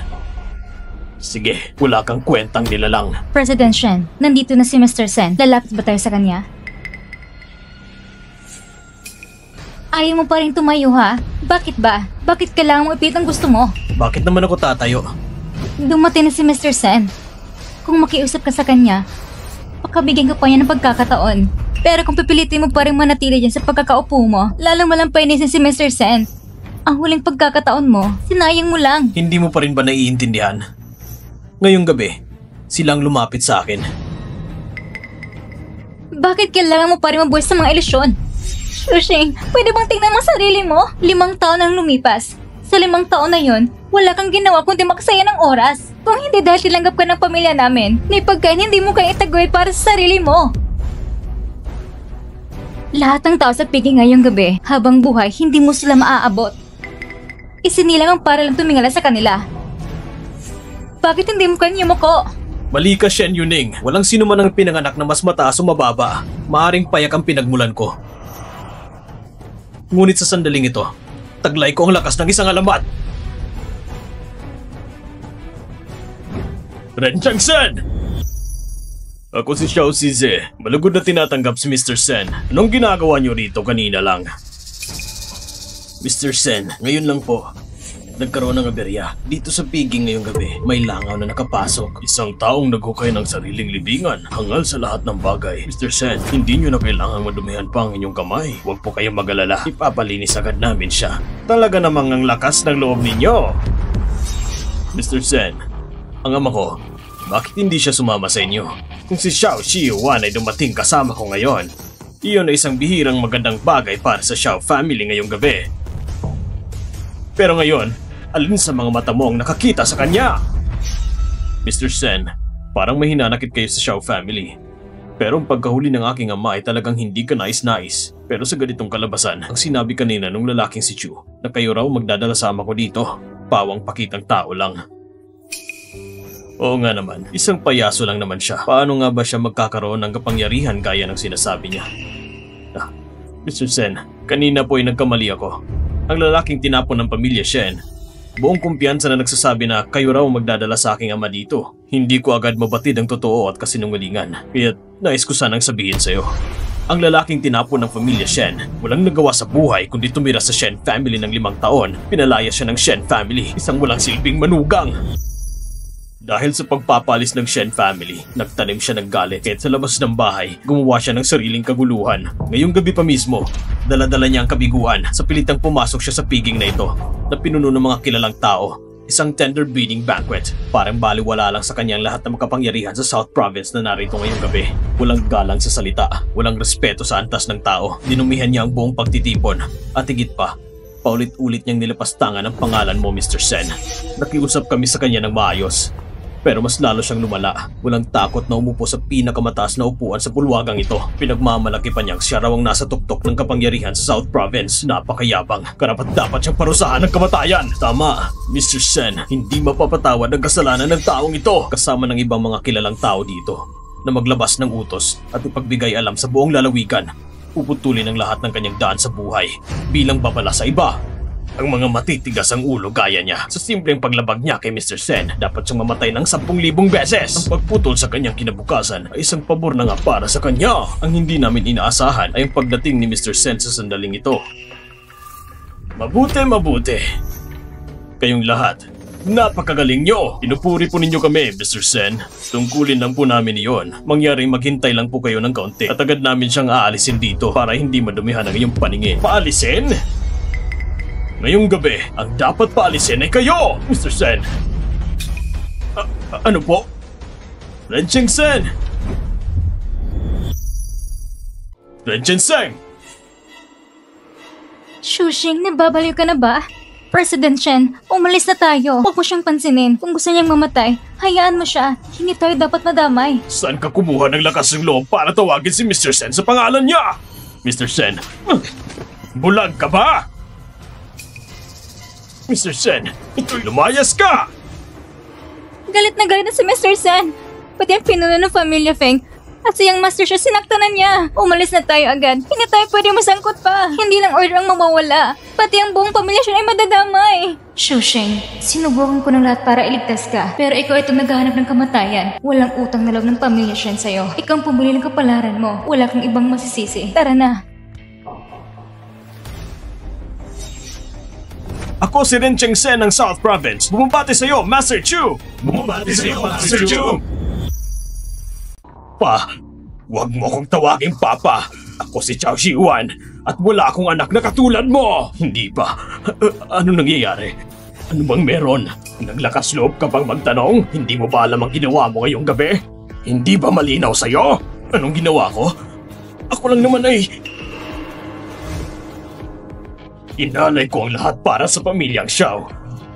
Sige, wala kang kwentang nilalang. President Shen, nandito na si Mr. Sen. Lalapit ba tayo sa kanya? Ayaw mo pa rin tumayo ha? Bakit ba? Bakit kailangan mo ipilit ang gusto mo? Bakit naman ako tatayo? Dumating na si Mr. Sen. Kung makiusap ka sa kanya, pakabigyan ka pa niya ng pagkakataon. Pero kung pipilitin mo pa rin manatili dyan sa pagkakaupo mo, lalong malampainisin si Mr. Sen. Ang huling pagkakataon mo, sinayang mo lang. Hindi mo pa rin ba naiintindihan? Ngayong gabi, silang lumapit sa akin. Bakit kailangan mo pa rin mabuhay sa mga ilusyon? Shushing, pwede bang tingnan mo ang sarili mo? 5 taon ang lumipas. Sa 5 taon na yon, wala kang ginawa kundi makasaya ng oras. Kung hindi dahil tilanggap ka ng pamilya namin, may pagkain hindi mo kaya itaguyod para sa sarili mo. Lahat ng tao sa piging ngayong gabi, habang buhay, hindi mo sila maaabot. Isinilang ang para lang tumingala sa kanila. Bakit hindi mo kanya yumuko? Mali ka, Shen Yuning. Walang sino man ang pinanganak na mas mataas o mababa. Maaring payak ang pinagmulan ko. Ngunit sa sandaling ito, taglay ko ang lakas ng isang alamat. Ren Changsen! Ako si Xiao Zize. Malugod na tinatanggap si Mr. Sen. Anong ginagawa niyo rito kanina lang? Mr. Sen, ngayon lang po. Nagkaroon ng aberya. Dito sa piging ngayong gabi, may langaw na nakapasok. Isang taong naghukay ng sariling libingan, hangal sa lahat ng bagay. Mr. Sen, hindi nyo na kailangan madumihan pa ang inyong kamay. Huwag po kayong mag-alala. Ipapalinis agad namin siya. Talaga namang ang lakas ng loob ninyo. Mr. Sen, ang ama ko, bakit hindi siya sumama sa inyo? Kung si Xiao Shiuan ay dumating kasama ko ngayon, iyon ay isang bihirang magandang bagay para sa Xiao family ngayong gabi. Pero ngayon, alin sa mga mata mo ang nakakita sa kanya? Mr. Sen, parang may hinanakit kayo sa Xiao family. Pero ang pagkahuli ng aking ama ay talagang hindi ka nais-nais. Pero sa ganitong kalabasan, ang sinabi kanina nung lalaking si Chu na kayo raw magdadala sama ko dito, pawang pakitang tao lang. Oo nga naman, isang payaso lang naman siya. Paano nga ba siya magkakaroon ng kapangyarihan gaya ng sinasabi niya? Mr. Sen, kanina po ay nagkamali ako. Ang lalaking tinapon ng pamilya Shen, buong kumpiyansa na nagsasabi na kayo raw magdadala sa aking ama dito. Hindi ko agad mabatid ang totoo at kasinungalingan, kaya nais ko sanang sabihin sa'yo. Ang lalaking tinapon ng pamilya Shen, walang nagawa sa buhay kundi tumira sa Shen family ng 5 taon. Pinalaya siya ng Shen family, isang walang silbing manugang. Dahil sa pagpapalis ng Shen family, nagtanim siya ng galit kahit sa labas ng bahay, gumawa siya ng sariling kaguluhan. Ngayong gabi pa mismo, dala-dala niya ang kabiguan sa pilitang pumasok siya sa piging na ito na pinuno ng mga kilalang tao. Isang tender breeding banquet. Parang baliwala lang sa kanyang lahat ng makapangyarihan sa South Province na narito ngayong gabi. Walang galang sa salita, walang respeto sa antas ng tao. Dinumihan niya ang buong pagtitipon at higit pa, paulit-ulit niyang nilapastangan ang pangalan mo, Mr. Sen. Nakiusap kami sa kanya ng maayos. Pero mas lalo siyang lumala. Walang takot na umupo sa pinakamataas na upuan sa pulwagang ito. Pinagmamalaki pa niyang siya raw ang nasa tuktok ng kapangyarihan sa South Province. Napakayabang. Karapat-dapat siyang parusahan ng kamatayan. Tama, Mr. Sen. Hindi mapapatawad ang kasalanan ng taong ito. Kasama ng ibang mga kilalang tao dito na maglabas ng utos at ipagbigay alam sa buong lalawigan. Puputulin ang lahat ng kanyang daan sa buhay bilang babala sa iba. Ang mga matitigas ang ulo gaya niya. Sa simpleng paglabag niya kay Mr. Sen, dapat siyang mamatay ng 10,000 beses. Ang pagputol sa kanyang kinabukasan ay isang pabor na nga para sa kanya. Ang hindi namin inaasahan ay ang pagdating ni Mr. Sen sa sandaling ito. Mabuti. Kayong lahat, napakagaling nyo! Pinupuri po ninyo kami, Mr. Sen. Tungkulin lang po namin iyon. Mangyaring maghintay lang po kayo ng kaunti at agad namin siyang aalisin dito para hindi madumihan ang iyong paningin. Paalisin? Ngayong gabi, ang dapat paalisin ay kayo, Mr. Sen. Ano po? Ren Changsen! Ren Changsen! Shushing, nababaliw ka na ba? President Shen, umalis na tayo. Huwag mo siyang pansinin. Kung gusto niyang mamatay, hayaan mo siya. Hindi tayo dapat madamay. Saan ka kumuha ng lakas ng loob para tawagin si Mr. Sen sa pangalan niya? Mr. Sen, bulag ka ba? Mr. Sen, ito'y lumayas ka! Galit na si Mr. Sen. Pati ang pinuno ng pamilya Feng at siyang Master siya sinaktan na niya. Umalis na tayo agad. Hindi tayo pwede masangkot pa. Hindi lang order ang mawawala. Pati ang buong pamilya siya ay madadamay. Shusheng, sinubukan ko ng lahat para iligtas ka. Pero ikaw itong naghahanap ng kamatayan. Walang utang na loob ng pamilya Shen sa'yo. Ikaw ang pumili ng kapalaran mo. Wala kang ibang masisisi. Tara na. Ako si Ren Chengsen ng South Province. Bumabati sa iyo, Master Chu! Bumabati sa iyo, Master Chu! Pa, huwag mo akong tawaging Papa. Ako si Chao Shiwan at wala akong anak na katulad mo! Hindi ba? Ano nangyayari? Ano bang meron? Naglakas loob ka bang magtanong? Hindi mo ba alam ang ginawa mo ngayong gabi? Hindi ba malinaw sa'yo? Anong ginawa ko? Ako lang naman ay... Inalay ko ang lahat para sa pamilyang Xiao.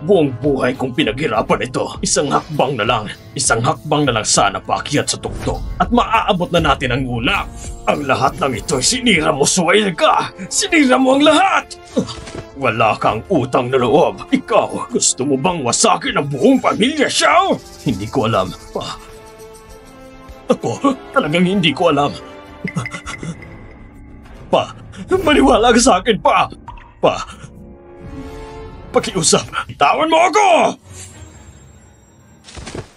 Buong buhay kong pinaghirapan ito. Isang hakbang na lang sana paakyat sa tuktok. At maaabot na natin ang ulap. Ang lahat ng ito sinira mo, Suwail ka! Sinira mo ang lahat! Wala kang utang na loob. Ikaw, gusto mo bang wasakin ang buong pamilya, Xiao? Hindi ko alam. Ako, talagang hindi ko alam. Pa, maniwala ka sa akin, Pa! Pakiusap, tawan mo ako!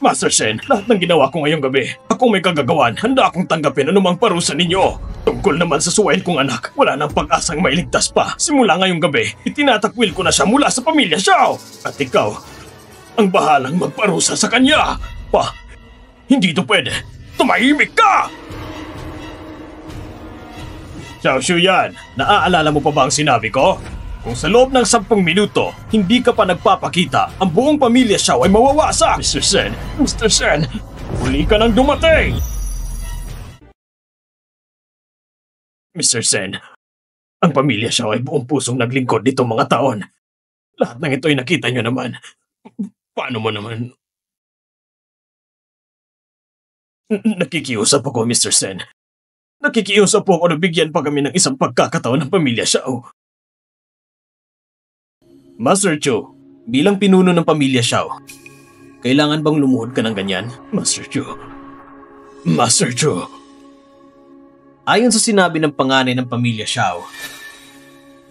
Master Shen, lahat ng ginawa ko ngayong gabi, ako may kagagawan, handa akong tanggapin anumang parusa ninyo. Tungkol naman sa suwain kong anak, wala nang pag-asang mailigtas pa. Simula ngayong gabi, itinatakwil ko na siya mula sa pamilya Xiao. At ikaw, ang bahalang magparusa sa kanya. Pa, hindi ito pwede. Tumahimik ka! Xiao Shuyan, naaalala mo pa ba ang sinabi ko? Kung sa loob ng 10 minuto, hindi ka pa nagpapakita, ang buong pamilya Xiao ay mawawasak! Mr. Shen, huli ka nang dumating! Mr. Shen, ang pamilya Xiao ay buong pusong naglingkod nitong mga taon. Lahat ng ito ay nakita nyo naman. Paano mo naman? Nakikiusap ako, Mr. Shen. Nakikiusap po ako na bigyan pa kami ng isang pagkakataon ng pamilya Xiao. Master Chu, bilang pinuno ng pamilya Xiao, kailangan bang lumuhod ka ng ganyan? Master Chu. Ayon sa sinabi ng panganay ng pamilya Xiao,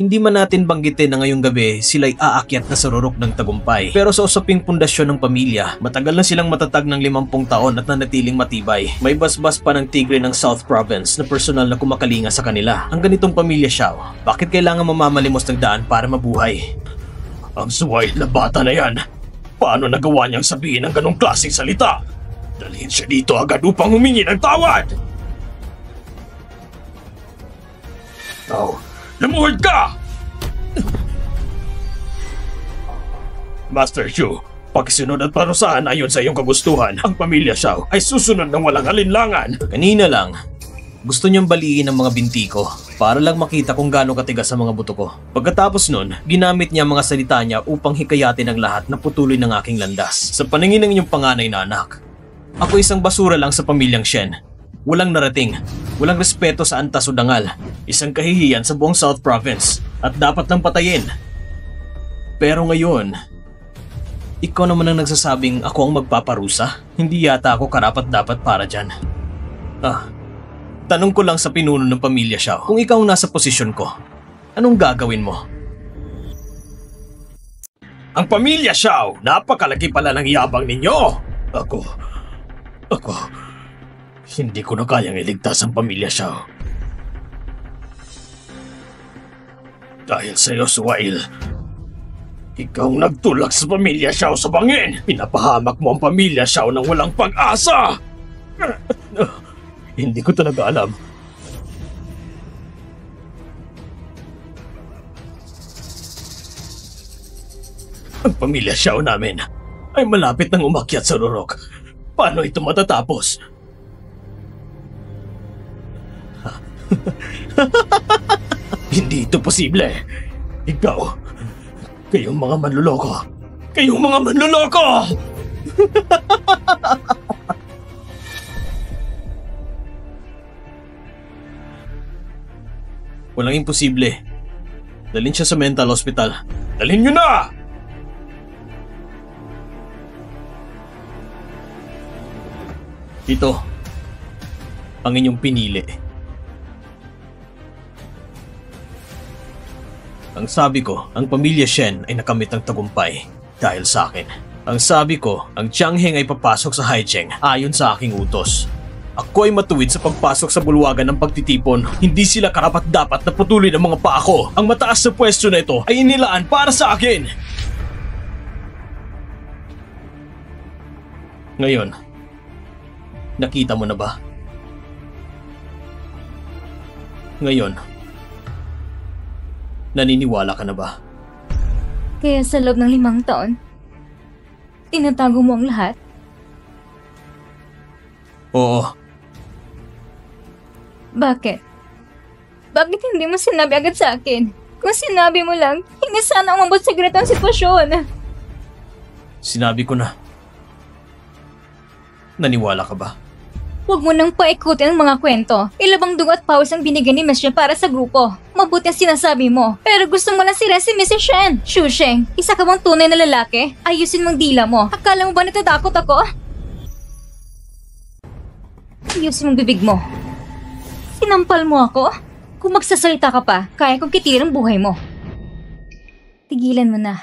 hindi man natin banggitin na ngayong gabi sila'y aakyat na sa rurok ng tagumpay. Pero sa usaping pundasyon ng pamilya, matagal na silang matatag ng 50 taon at nanatiling matibay. May basbas pa ng tigre ng South Province na personal na kumakalinga sa kanila. Ang ganitong pamilya Xiao, bakit kailangan mamamalimos ng daan para mabuhay? Ang suway na bata na yan, paano nagawa niyang sabihin ang ganong klaseng salita? Dalhin siya dito agad upang humingi ng tawad! Lumuhod ka! Master Chu, pagsunod at parusahan ayon sa iyong kagustuhan, ang pamilya Xiao ay susunod ng walang alinlangan. Kanina lang, gusto niyang baliin ang mga binti ko para lang makita kung gaano katigas ang mga buto ko. Pagkatapos nun, ginamit niya ang mga salita niya upang hikayatin ang lahat na putuloy ng aking landas. Sa paningin ng inyong panganay na anak, ako isang basura lang sa pamilyang Shen. Walang narating, walang respeto sa antas o dangal, isang kahihiyan sa buong South Province at dapat nang patayin. Pero ngayon, ikaw naman ang nagsasabing ako ang magpaparusa? Hindi yata ako karapat-dapat para dyan. Tanong ko lang sa pinuno ng pamilya Xiao, kung ikaw ang nasa posisyon ko, anong gagawin mo? Ang pamilya Xiao, napakalaki pala ng yabang ninyo! Ako, hindi ko na kayang iligtas ang pamilya Xiao. Dahil sa'yo, Suwail, ikaw nagtulak sa pamilya Xiao sa bangin. Pinapahamak mo ang pamilya Xiao nang walang pag-asa. Hindi ko talaga alam. Ang pamilya Xiao namin ay malapit nang umakyat sa rurok. Paano ito matatapos? Hindi ito posible. Kayong mga manluloko. Walang imposible. Dalhin siya sa mental hospital. Dalhin niyo na! Ito, ang inyong pinili. Ang sabi ko, ang pamilya Shen ay nakamit ng tagumpay dahil sa akin. Ang sabi ko, ang Jiangheng ay papasok sa Haicheng ayon sa aking utos. Ako ay matuwid sa pagpasok sa bulwagan ng pagtitipon. Hindi sila karapat-dapat na putulin ang mga paa ko. Ang mataas na pwesto na ito ay inilaan para sa akin. Ngayon, nakita mo na ba? Ngayon, naniniwala ka na ba? Kaya sa loob ng 5 taon, tinatago mo ang lahat? Oo. Bakit? Bakit hindi mo sinabi agad sa akin? Kung sinabi mo lang, hindi sana umabot sa ganitong sitwasyon. Sinabi ko na. Naniwala ka ba? Huwag mo nang paikutin ang mga kwento. Ilabang dugo at pawis ang binigay ni Miss Shen para sa grupo. Mabuti ang sinasabi mo. Pero gusto mo lang sira si Mrs. Shen. Shu Sheng, isa ka bang tunay na lalaki? Ayusin mong dila mo. Akala mo ba natatakot ako? Ayusin mong bibig mo. Sinampal mo ako? Kung magsasalita ka pa, kaya kong kitilin ang buhay mo. Tigilan mo na.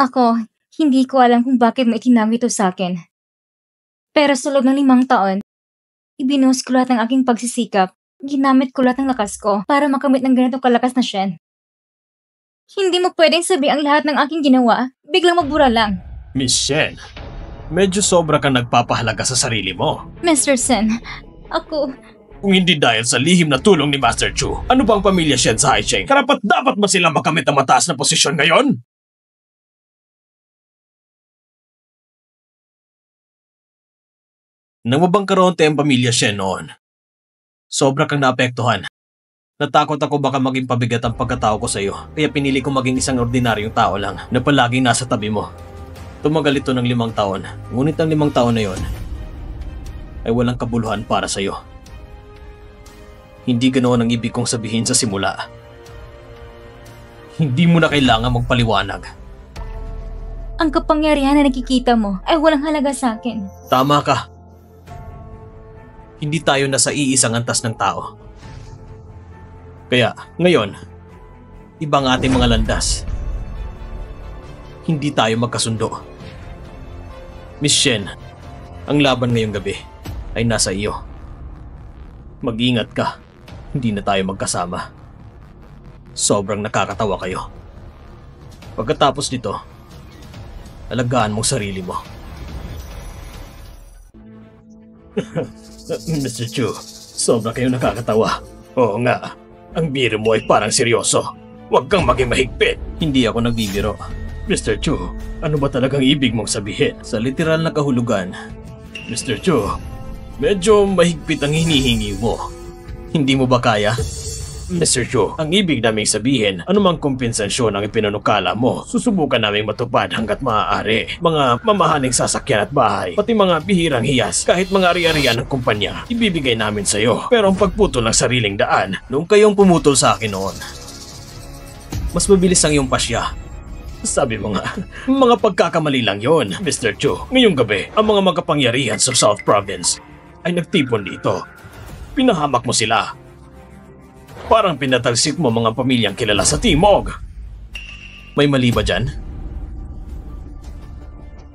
Ako, hindi ko alam kung bakit mo itinago ito sa akin. Pero sa loob ng 5 taon, ibinuhos ko lahat ng aking pagsisikap. Ginamit ko lahat ng lakas ko para makamit ng ganitong kalakas na Shen. Hindi mo pwedeng sabi ang lahat ng aking ginawa, biglang magbura lang. Miss Shen, medyo sobra kang nagpapahalaga sa sarili mo. Mr. Sen, ako... Kung hindi dahil sa lihim na tulong ni Master Chu, ano bang pamilya Shen sa Haicheng? Karapat dapat ba sila makamit ang mataas na posisyon ngayon? Nang mabangkaronte ang pamilya Shen noon, sobra kang naapektuhan. Natakot ako baka maging pabigat ang pagkatao ko sa iyo, kaya pinili ko maging isang ordinaryong tao lang na palaging nasa tabi mo. Tumagal ito ng 5 taon, ngunit ang 5 taon na yon ay walang kabuluhan para sa iyo. Hindi ganoon ang ibig kong sabihin sa simula. Hindi mo na kailangan magpaliwanag. Ang kapangyarihan na nakikita mo ay walang halaga sa akin. Tama ka. Hindi tayo nasa iisang antas ng tao. Kaya, ngayon, ibang ating mga landas. Hindi tayo magkasundo. Miss Shen, ang laban ngayong gabi ay nasa iyo. Mag-ingat ka, hindi na tayo magkasama. Sobrang nakakatawa kayo. Pagkatapos nito, alagaan mong sarili mo. Mr. Chu, sobra kayo nakakatawa. Oo nga, ang biro mo ay parang seryoso. Huwag kang maging mahigpit. Hindi ako nagbibiro. Mr. Chu, ano ba talagang ibig mong sabihin? Sa literal na kahulugan, Mr. Chu, medyo mahigpit ang hinihingi mo. Hindi mo ba kaya? Mr. Chu, ang ibig naming sabihin, anumang kompensasyon ang ipinanukala mo, susubukan naming matupad hanggat maaari. Mga mamahaling sasakyan at bahay, pati mga bihirang hiyas, kahit mga ari-arian ng kumpanya, ibibigay namin sa iyo. Pero ang pagputol ng sariling daan, nung kayong pumutol sa akin noon, mas mabilis ang iyong pasya. Sabi mo nga, mga pagkakamali lang yon, Mr. Chu. Ngayong gabi, ang mga makapangyarihan sa South Province ay nagtipon dito. Pinahamak mo sila. Parang pinatalsik mo mga pamilyang kilala sa Timog. May mali ba dyan?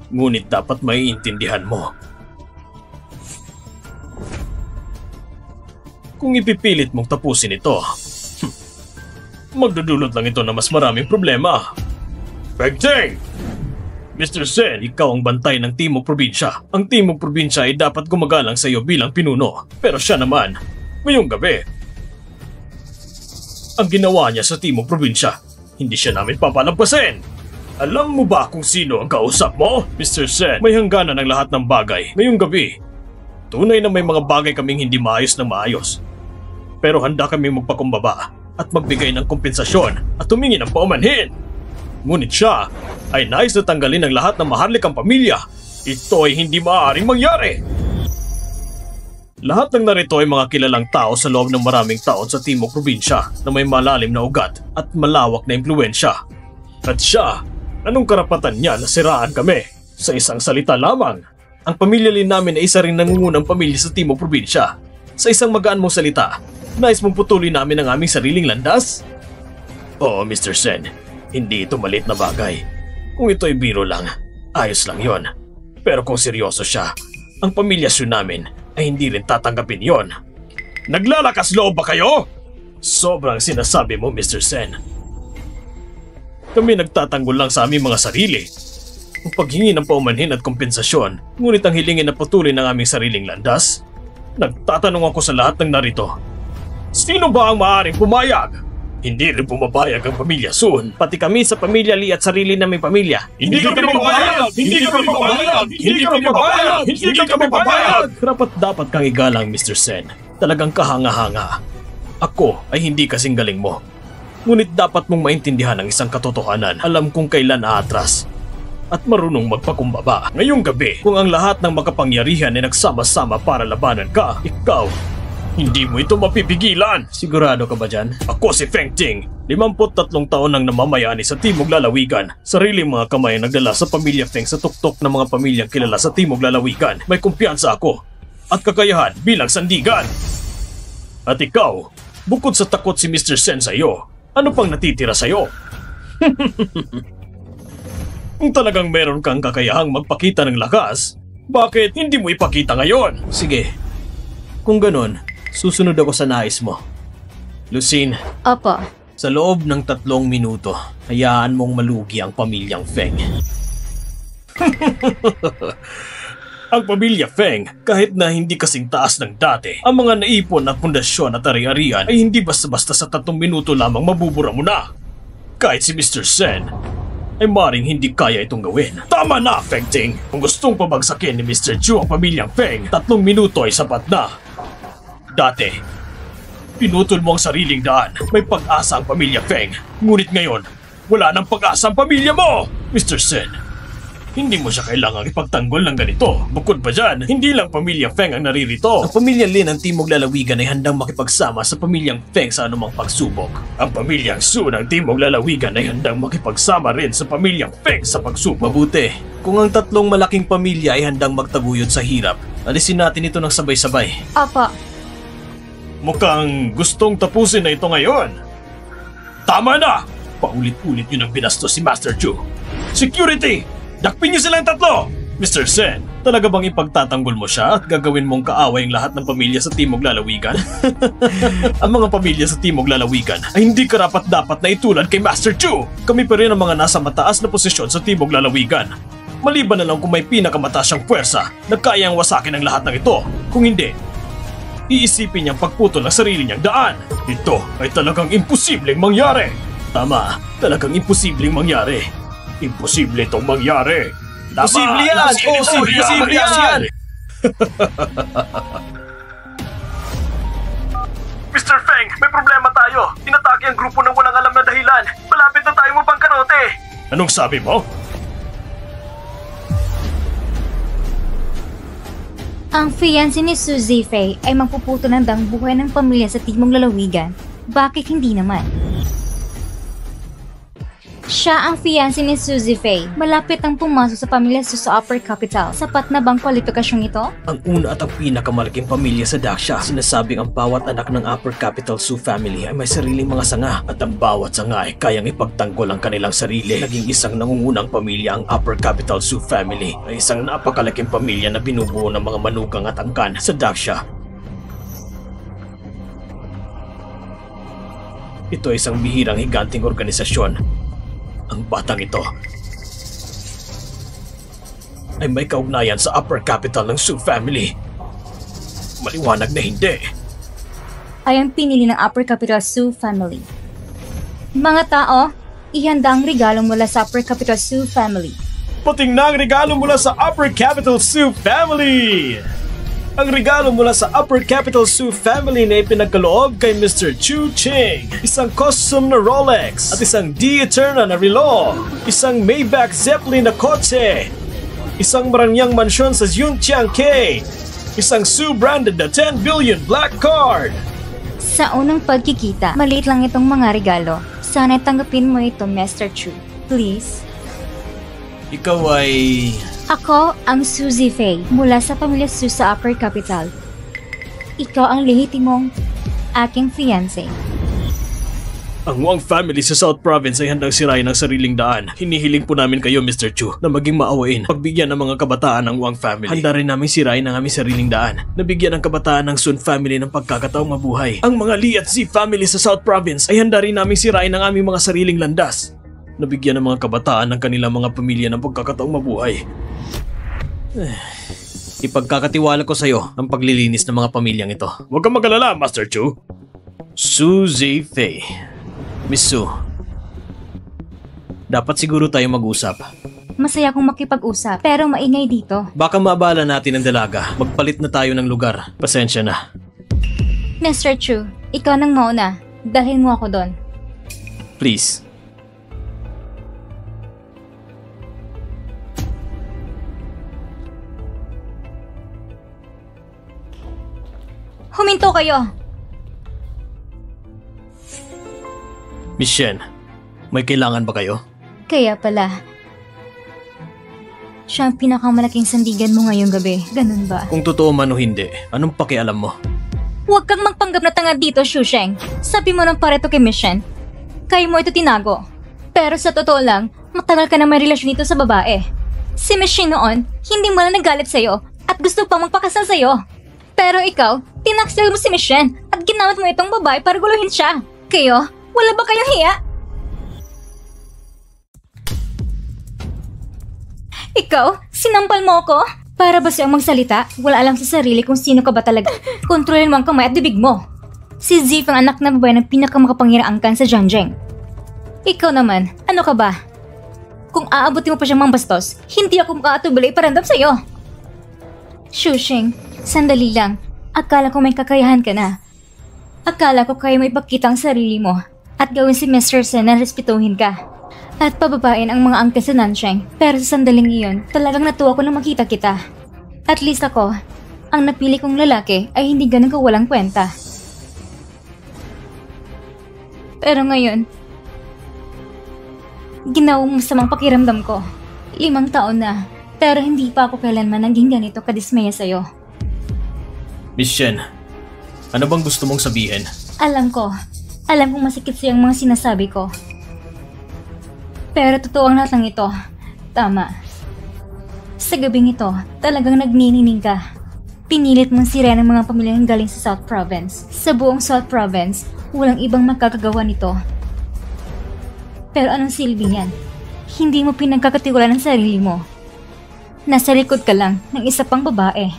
Ngunit dapat maiintindihan mo. Kung ipipilit mong tapusin ito, magdudulot lang ito na mas maraming problema. Pegteng! Mr. Sen, ikaw ang bantay ng Timog Probinsya. Ang Timog Probinsya ay dapat gumagalang sa iyo bilang pinuno. Pero siya naman, ngayong gabi, ang ginawa niya sa Timog Probinsya, hindi siya namin papalampasin. Alam mo ba kung sino ang kausap mo? Mr. Sen, may hangganan ng lahat ng bagay. Ngayong gabi, tunay na may mga bagay kaming hindi maayos na maayos. Pero handa kaming magpakumbaba at magbigay ng kompensasyon at humingi ng paumanhin. Ngunit siya ay nais na tanggalin ang lahat ng maharlikang pamilya. Ito ay hindi maaaring mangyari. Lahat ng narito ay mga kilalang tao sa loob ng maraming taon sa Timog Probinsya na may malalim na ugat at malawak na impluensya. At siya, anong karapatan niya na siraan kami? Sa isang salita lamang, ang pamilya Lin namin ay isa rin nangungunang pamilya sa Timog Probinsya. Sa isang magaan mong salita, nais mong putulin namin ang aming sariling landas? Oo, Mr. Sen. Hindi ito maliit na bagay. Kung ito'y biro lang, ayos lang yon. Pero kung seryoso siya, ang pamilya Su namin ay hindi rin tatanggapin yon. Naglalakas loob ba kayo? Sobrang sinasabi mo, Mr. Sen. Kami nagtatanggol lang sa aming mga sarili. Ang paghingi ng paumanhin at kompensasyon, ngunit ang hilingin na patuloy ng aming sariling landas? Nagtatanong ako sa lahat ng narito. Sino ba ang maaaring pumayag? Hindi rin pumapayag ang pamilya Sun. Pati kami sa pamilya Lee at sarili naming pamilya. Hindi kami papayag! Hindi kami papayag! Hindi kami papayag! Hindi kami papayag! Karapat dapat kang igalang, Mr. Sen. Talagang kahanga-hanga. Ako ay hindi kasing galing mo. Ngunit dapat mong maintindihan ang isang katotohanan. Alam kung kailan aatras at marunong magpakumbaba. Ngayong gabi, kung ang lahat ng makapangyarihan ay nagsama-sama para labanan ka, ikaw, hindi mo ito mapipigilan. Sigurado ka ba dyan? Ako si Feng Ting, 53 taon nang namamayani sa Timog Lalawigan. Sariling mga kamay ang nagdala sa pamilya Feng sa tuktok ng mga pamilyang kilala sa Timog Lalawigan. May kumpiyansa ako at kakayahan bilang sandigan. At ikaw, bukod sa takot si Mr. Sen sa iyo, ano pang natitira sa iyo? Kung talagang meron kang kakayahang magpakita ng lakas, bakit hindi mo ipakita ngayon? Sige, kung ganun, susunod ako sa nais mo. Lucine, Opo. sa loob ng 3 minuto, hayaan mong malugi ang pamilyang Feng. Ang pamilya Feng, kahit na hindi kasing taas ng dati, ang mga naipon at pundasyon at ari-arian ay hindi basta-basta sa 3 minuto lamang mabubura mo na. Kahit si Mr. Sen ay maring hindi kaya itong gawin. Tama na, Feng Ting! Kung gustong pabagsakin ni Mr. Chu ang pamilyang Feng, 3 minuto ay sapat na. Dati, pinutol mo ang sariling daan. May pag-asa ang pamilya Feng. Ngunit ngayon, wala nang pag-asa ang pamilya mo! Mr. Sen, hindi mo siya kailangang ipagtanggol ng ganito. Bukod pa dyan, hindi lang pamilya Feng ang naririto. Ang pamilya Lin ng Timog Lalawigan ay handang makipagsama sa pamilyang Feng sa anumang pagsubok. Ang pamilyang Su ng Timog Lalawigan ay handang makipagsama rin sa pamilyang Feng sa pagsubok. Mabuti, kung ang 3 malaking pamilya ay handang magtaguyod sa hirap, alisin natin ito ng sabay-sabay. Opo. Mukhang gustong tapusin na ito ngayon. Tama na! Paulit-ulit nyo nang binastos si Master Chu. Security! Dakpin niyo silang 3! Mr. Sen, talaga bang ipagtatanggol mo siya at gagawin mong kaaway ang lahat ng pamilya sa Timog Lalawigan? Ang mga pamilya sa Timog Lalawigan ay hindi karapat-dapat na itulad kay Master Chu. Kami pa rin ang mga nasa mataas na posisyon sa Timog Lalawigan. Maliban na lang kung may pinakamataas siyang puwersa na kayang wasakin ang lahat ng ito. Kung hindi, iisipin niyang pagputol ng sarili niyang daan. Ito ay talagang imposibleng mangyari. Tama, talagang imposibleng mangyari. Imposible itong mangyari. Posible yan! Posible yan! Mr. Feng, may problema tayo. Inatake ang grupo ng walang alam na dahilan. Malapit na tayo mapangkarote. Anong sabi mo? Ang fiancé ni Su Zifei ay magpuputol ng buhay ng pamilya sa Timog Lalawigan. Bakit hindi naman? Siya ang fiancé ni Su Zifei. Malapit ang pumasok sa pamilya Su sa Upper Capital. Sapat na bang kwalipikasyong ito? Ang una at ang pinakamalaking pamilya sa Daxia. Sinasabing ang bawat anak ng Upper Capital Su family ay may sariling mga sanga. At ang bawat sanga ay kayang ipagtanggol ang kanilang sarili. Naging isang nangungunang pamilya ang Upper Capital Su family. Ay isang napakalaking pamilya na binubuo ng mga manugang at angkan sa Daxia. Ito ay isang bihirang higanting organisasyon. Ang batang ito ay may kaugnayan sa upper capital ng Su family. Maliwanag na hindi. Ay ang pinili ng Upper Capital Su family. Mga tao, ihanda ang regalo mula sa Upper Capital Su family. Puting na ang regalo mula sa Upper Capital Su family! Ang regalo mula sa Upper Capital Su family na ipinagkaloob kay Mr. Chu Ching. Isang custom na Rolex at isang D Eterna na relo. Isang Maybach Zeppelin na kotse. Isang marangyang mansyon sa Yunqiang K. Isang Su branded na 10 billion black card. Sa unang pagkikita, maliit lang itong mga regalo. Sana tanggapin mo ito, Mr. Chu. Please. Ikaw ay... Ako ang Su Zifei mula sa pamilya Su sa Upper Capital. Ikaw ang lehitimong aking fiancé. Ang Wang family sa South Province ay handang sirain ang sariling daan. Hinihiling po namin kayo, Mr. Chu, na maging maawain. Pagbigyan ng mga kabataan ng Wang family. Handa rin namin sirain ang aming sariling daan. Nabigyan ng kabataan ng Sun family ng pagkakataong mabuhay. Ang mga Li at Z family sa South Province ay handa rin namin sirain ang aming mga sariling landas. Nabigyan ng mga kabataan ng kanilang mga pamilya ng pagkakataong mabuhay. Ipagkakatiwala ko sa iyo ang paglilinis ng mga pamilyang ito. Huwag kang mag-alala, Master Chu. Su Zifei. Miss Su, dapat siguro tayo mag-usap. Masaya kong makipag-usap, pero maingay dito. Baka maabala natin ang dalaga. Magpalit na tayo ng lugar. Pasensya na. Mr. Chu, ikaw nang mauna. Dalhin mo ako doon. Please. Huminto kayo! Miss Shen, may kailangan ba kayo? Kaya pala, siya ang pinakamalaking sandigan mo ngayong gabi. Ganun ba? Kung totoo man o hindi, anong pakialam mo? Huwag kang magpanggap na tanga dito, Xu Sheng. Sabi mo ng pareto kay Miss Shen. Kaya mo ito tinago. Pero sa totoo lang, matagal ka na may relasyon dito sa babae. Si Miss Shen noon, hindi mo lang nagalit sa'yo at gusto pang magpakasal sa'yo. Pero ikaw, tinaksel mo si Miss Shen at ginamit mo itong babae para guluhin siya. Kayo, wala ba kayong hiya? Ikaw, sinampal mo ako? Para ba siyang magsalita? Wala alam sa sarili kung sino ka ba talaga. Kontrolin mo ang kamay at bibig mo. Si Zif ang anak na babae ng pinakamakapangyarang angkan sa Jianzheng. Ikaw naman, ano ka ba? Kung aabutin mo pa siyang mambastos, hindi ako makakatubili iparandam sa'yo. Xu Sheng, sandali lang. Akala ko may kakayahan ka na. Akala ko kaya mo ipakita ang sarili mo at gawin si Mr. Sen na respetuhin ka. At pababain ang mga angke sa Nansheng. Pero sa sandaling iyon, talagang natuwa ko na makita kita. At least ako, ang napili kong lalaki ay hindi ganun kawalang kwenta. Pero ngayon, ginawa mo masamang pakiramdam ko. 5 taon na, pero hindi pa ako kailanman naging ganito kadismaya sa'yo. Miss Shen, ano bang gusto mong sabihin? Alam kong masikip sa'yo ang mga sinasabi ko. Pero totoo ang lahat ng ito. Tama. Sa gabing ito, talagang nagninining ka. Pinilit mong sira ng mga pamilyang galing sa South Province. Sa buong South Province, walang ibang makakagawa nito. Pero anong silbi niyan? Hindi mo pinagkakatiwala ng sarili mo. Nasa likod ka lang ng isa pang babae.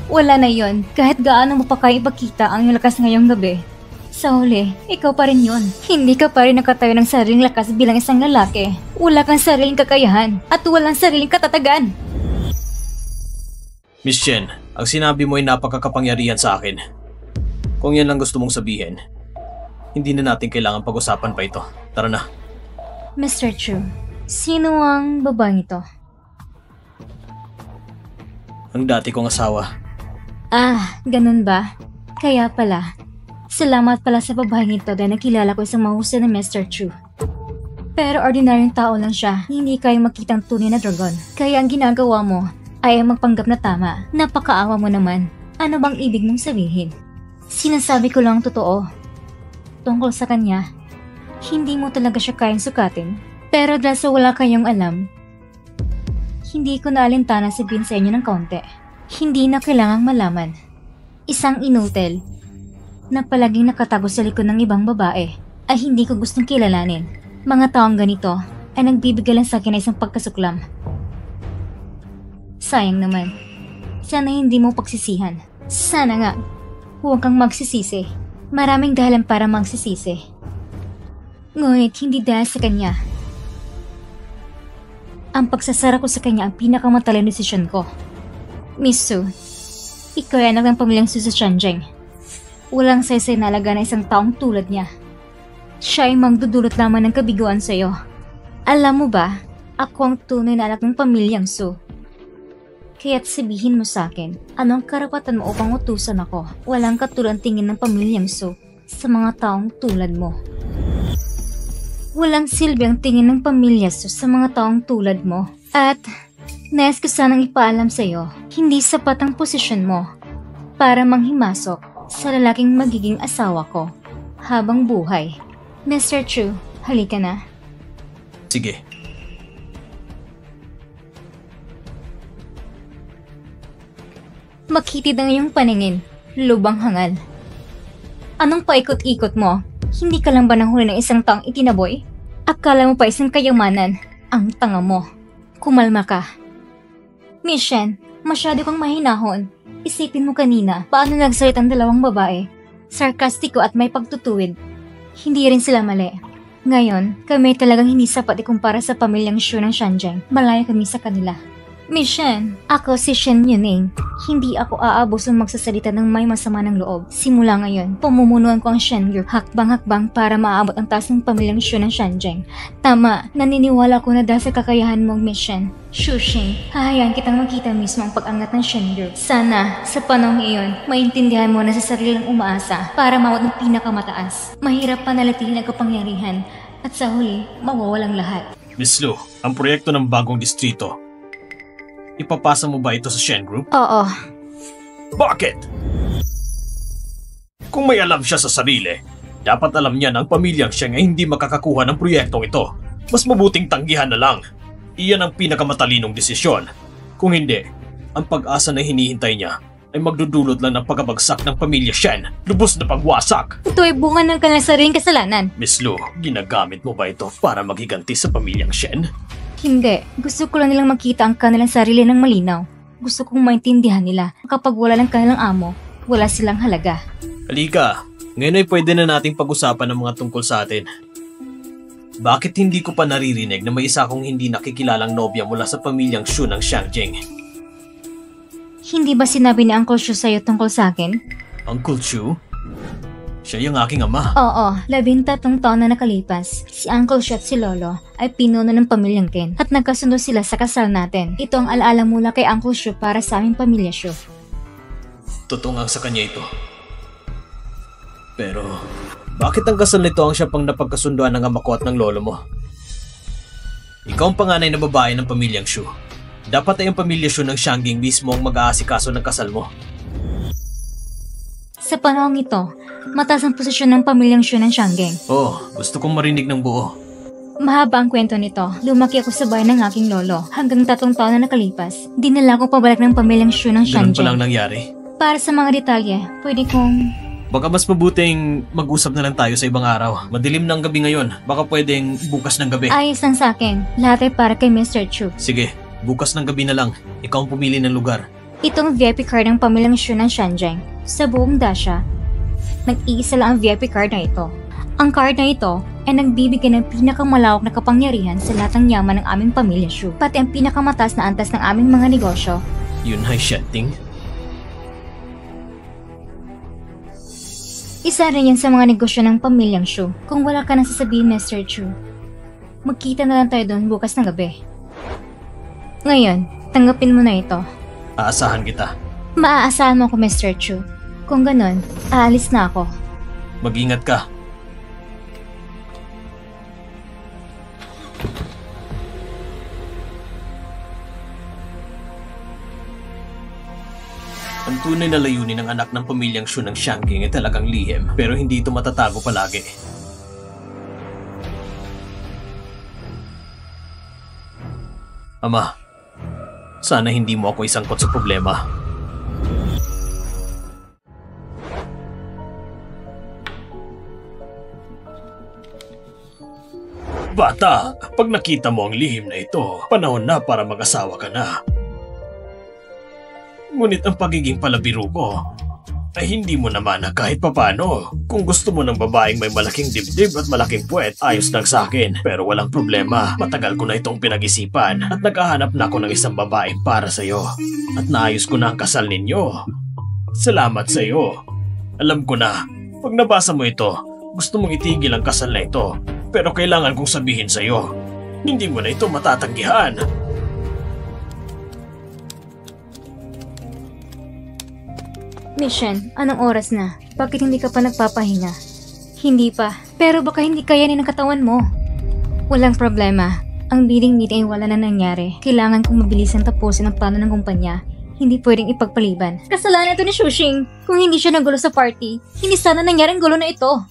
Wala na yon kahit gaano mo pa kaya ipakita ang iyong lakas ngayong gabi. Sa huli, ikaw pa rin yun. Hindi ka pa rin nakatayo ng sariling lakas bilang isang lalaki. Wala kang sariling kakayahan at walang sariling katatagan. Miss Shen, ang sinabi mo ay napakakapangyarihan sa akin. Kung yan lang gusto mong sabihin, hindi na natin kailangan pag-usapan pa ito. Tara na. Mr. Chu, sino ang babaeng ito? Ang dati kong asawa. Ah, ganun ba? Kaya pala. Salamat pala sa babaeng ito dahil nakilala ko isang mahusay na Mr. Chu. Pero ordinaryong tao lang siya, hindi kayo makitang tunay na dragon. Kaya ang ginagawa mo ay ang magpanggap na tama. Napakaawa mo naman. Ano bang ibig mong sabihin? Sinasabi ko lang ang totoo. Tungkol sa kanya, hindi mo talaga siya kayang sukatin. Pero dahil sa wala kayong alam, hindi ko naalintana sabihin sa inyo ng kaunti. Hindi na kailangang malaman. Isang inutil na palaging nakatago sa likod ng ibang babae ay hindi ko gustong kilalanin. Mga taong ganito ay nagbibigay lang sa akin ng isang pagkasuklam. Sayang naman. Sana hindi mo pagsisihan. Sana nga, huwag kang magsisisi. Maraming dahilan para magsisisi. Ngunit hindi dahil sa kanya. Ang pagsasara ko sa kanya ang pinakamatalang desisyon ko. Miss Su, ikaw ay anak ng pamilyang Su sa Jianzheng. Walang saysay na alaga na isang taong tulad niya. Siya ay magdudulot lamang ng kabiguan sa'yo. Alam mo ba, ako ang tunay na anak ng pamilyang Su. Kaya't sabihin mo sa akin, anong karapatan mo upang utusan ako? Walang katulad tingin ng pamilyang Su sa mga taong tulad mo. Walang silbi ang tingin ng pamilya Su sa mga taong tulad mo. At nais ko sanang ipaalam sa'yo, hindi sapat ang posisyon mo para manghimasok sa lalaking magiging asawa ko habang buhay. Mr. Chu, halika na. Sige. Makitid ang iyong paningin, lubang hangal. Anong paikot-ikot mo? Hindi ka lang ba nahuli ng isang taong itinaboy? Akala mo pa isang kayamanan, ang tanga mo. Kumalma ka. Miss Shen, masyado kang mahinahon. Isipin mo kanina, paano nagsalit ang dalawang babae? Sarkastiko at may pagtutuwid. Hindi rin sila mali. Ngayon, kami talagang hindi sapat ikumpara sa pamilyang Shu ng Shanjiang. Malayo kami sa kanila. Miss Shen, ako si Shen Yuning. Hindi ako aabusong magsasalita ng may masama ng loob. Simula ngayon, pamumunuan ko ang Shen Group hakbang-hakbang para maabot ang taas ng pamilyang Shu ng Shanjiang. Tama, naniniwala ko na dahil sa kakayahan mong Miss Shen. Shushing, hahayaan kitang makita mismo ang pag-angat ng Shen Group. Sana, sa panahong iyon, maintindihan mo na sa sarili lang umaasa para mawat ng pinakamataas. Mahirap panalatihin ang kapangyarihan at sa huli, mawawalang lahat. Miss Lu, ang proyekto ng bagong distrito. Ipapasa mo ba ito sa Shen Group? Oo. Bakit? Kung may alam siya sa sarili, dapat alam niya na ang pamilyang siya ay hindi makakakuha ng proyektong ito. Mas mabuting tanggihan na lang. Iyan ang pinakamatalinong desisyon. Kung hindi, ang pag-asa na hinihintay niya ay magdudulot lang ng pagkabagsak ng pamilya Shen. Lubos na pagwasak. Ito ay bunga ng kanilang sariling kasalanan. Miss Lu, ginagamit mo ba ito para maghiganti sa pamilyang Shen? Hindi. Gusto ko lang nilang makita ang kanilang sarili ng malinaw. Gusto kong maintindihan nila kapag wala ng kanilang amo, wala silang halaga. Halika, ngayon ay pwede na nating pag-usapan ng mga tungkol sa atin. Bakit hindi ko pa naririnig na may isa akong hindi nakikilalang nobya mula sa pamilyang Shu ng Shangjing? Hindi ba sinabi ni Uncle Shu sa'yo tungkol sa akin? Uncle Shu? Siya yung aking ama. Oo, 13 taon na nakalipas. Si Uncle Shu at si Lolo ay pinuno ng pamilyang Ken at nagkasundo sila sa kasal natin. Ito ang alaala mula kay Uncle Shu para sa aming pamilya Shu. Totoo nga sa kanya ito. Pero, bakit ang kasal nito ang siya pang napagkasunduan ng ama ko at ng lolo mo? Ikaw ang panganay na babae ng pamilyang Shu. Dapat ay ang pamilya Shu ng Shangjing mismo ang mag-aasikaso ng kasal mo. Sa panahong ito, mataas ang posisyon ng pamilyang Shu ng Shangjing. Oh, gusto kong marinig ng buo. Mahaba ang kwento nito. Lumaki ako sa bahay ng aking lolo. Hanggang 3 taon na nakalipas, dinala ko pabalik ng pamilyang Shu ng Ganun pa Shangjing. lang nangyari. Para sa mga detalye, pwede kong... Baka mas mabuting mag-usap na lang tayo sa ibang araw. Madilim ng gabi ngayon. Baka pwedeng bukas ng gabi. Ayos lang sa akin. Lahat ay para kay Mr. Chu. Sige, bukas ng gabi na lang. Ikaw ang pumili ng lugar. Itong VIP card ng pamilyang Shu ng Shanjiang. Sa buong Dasha, nag-iisa lang ang VIP card na ito. Ang card na ito ay nagbibigay ng pinakamalawak na kapangyarihan sa lahat ng yaman ng aming pamilya Shu. Pati ang pinakamataas na antas ng aming mga negosyo. Yun ay Shenting. Isa rin yan sa mga negosyo ng pamilyang Shu. Kung wala ka nang sasabihin, Mr. Chu, magkita na lang tayo doon bukas ng gabi. Ngayon, tanggapin mo na ito. Aasahan kita. Maaasahan mo ako, Mr. Chu. Kung ganon, aalis na ako. Mag-ingat ka. Ang tunay na layunin ng anak ng pamilyang Shu ng Shangjing ay talagang lihim, pero hindi ito matatago palagi. Ama, sana hindi mo ako isangkot sa problema. Bata, pag nakita mo ang lihim na ito, panahon na para mag-asawa ka na. Ngunit ang pagiging palabiro ko ay hindi mo naman na kahit papano. Kung gusto mo ng babaeng may malaking dibdib at malaking puwet, ayos lang sa akin. Pero walang problema, matagal ko na itong pinag-isipan at naghahanap na ako ng isang babae para sa'yo. At naayos ko na ang kasal ninyo. Salamat sa'yo. Alam ko na, pag nabasa mo ito, gusto mong itigil ang kasal na ito. Pero kailangan kong sabihin sa'yo, hindi mo na ito matatanggihan. Mission, anong oras na? Bakit hindi ka pa nagpapahinga? Hindi pa. Pero baka hindi kayanin ng katawan mo. Walang problema. Ang bidding meeting ay wala na nangyari. Kailangan kong mabilisan tapusin ang plano ng kumpanya. Hindi pwedeng ipagpaliban. Kasalanan ito ni Shushing. Kung hindi siya nagulo sa party, hindi sana nangyari ang gulo na ito.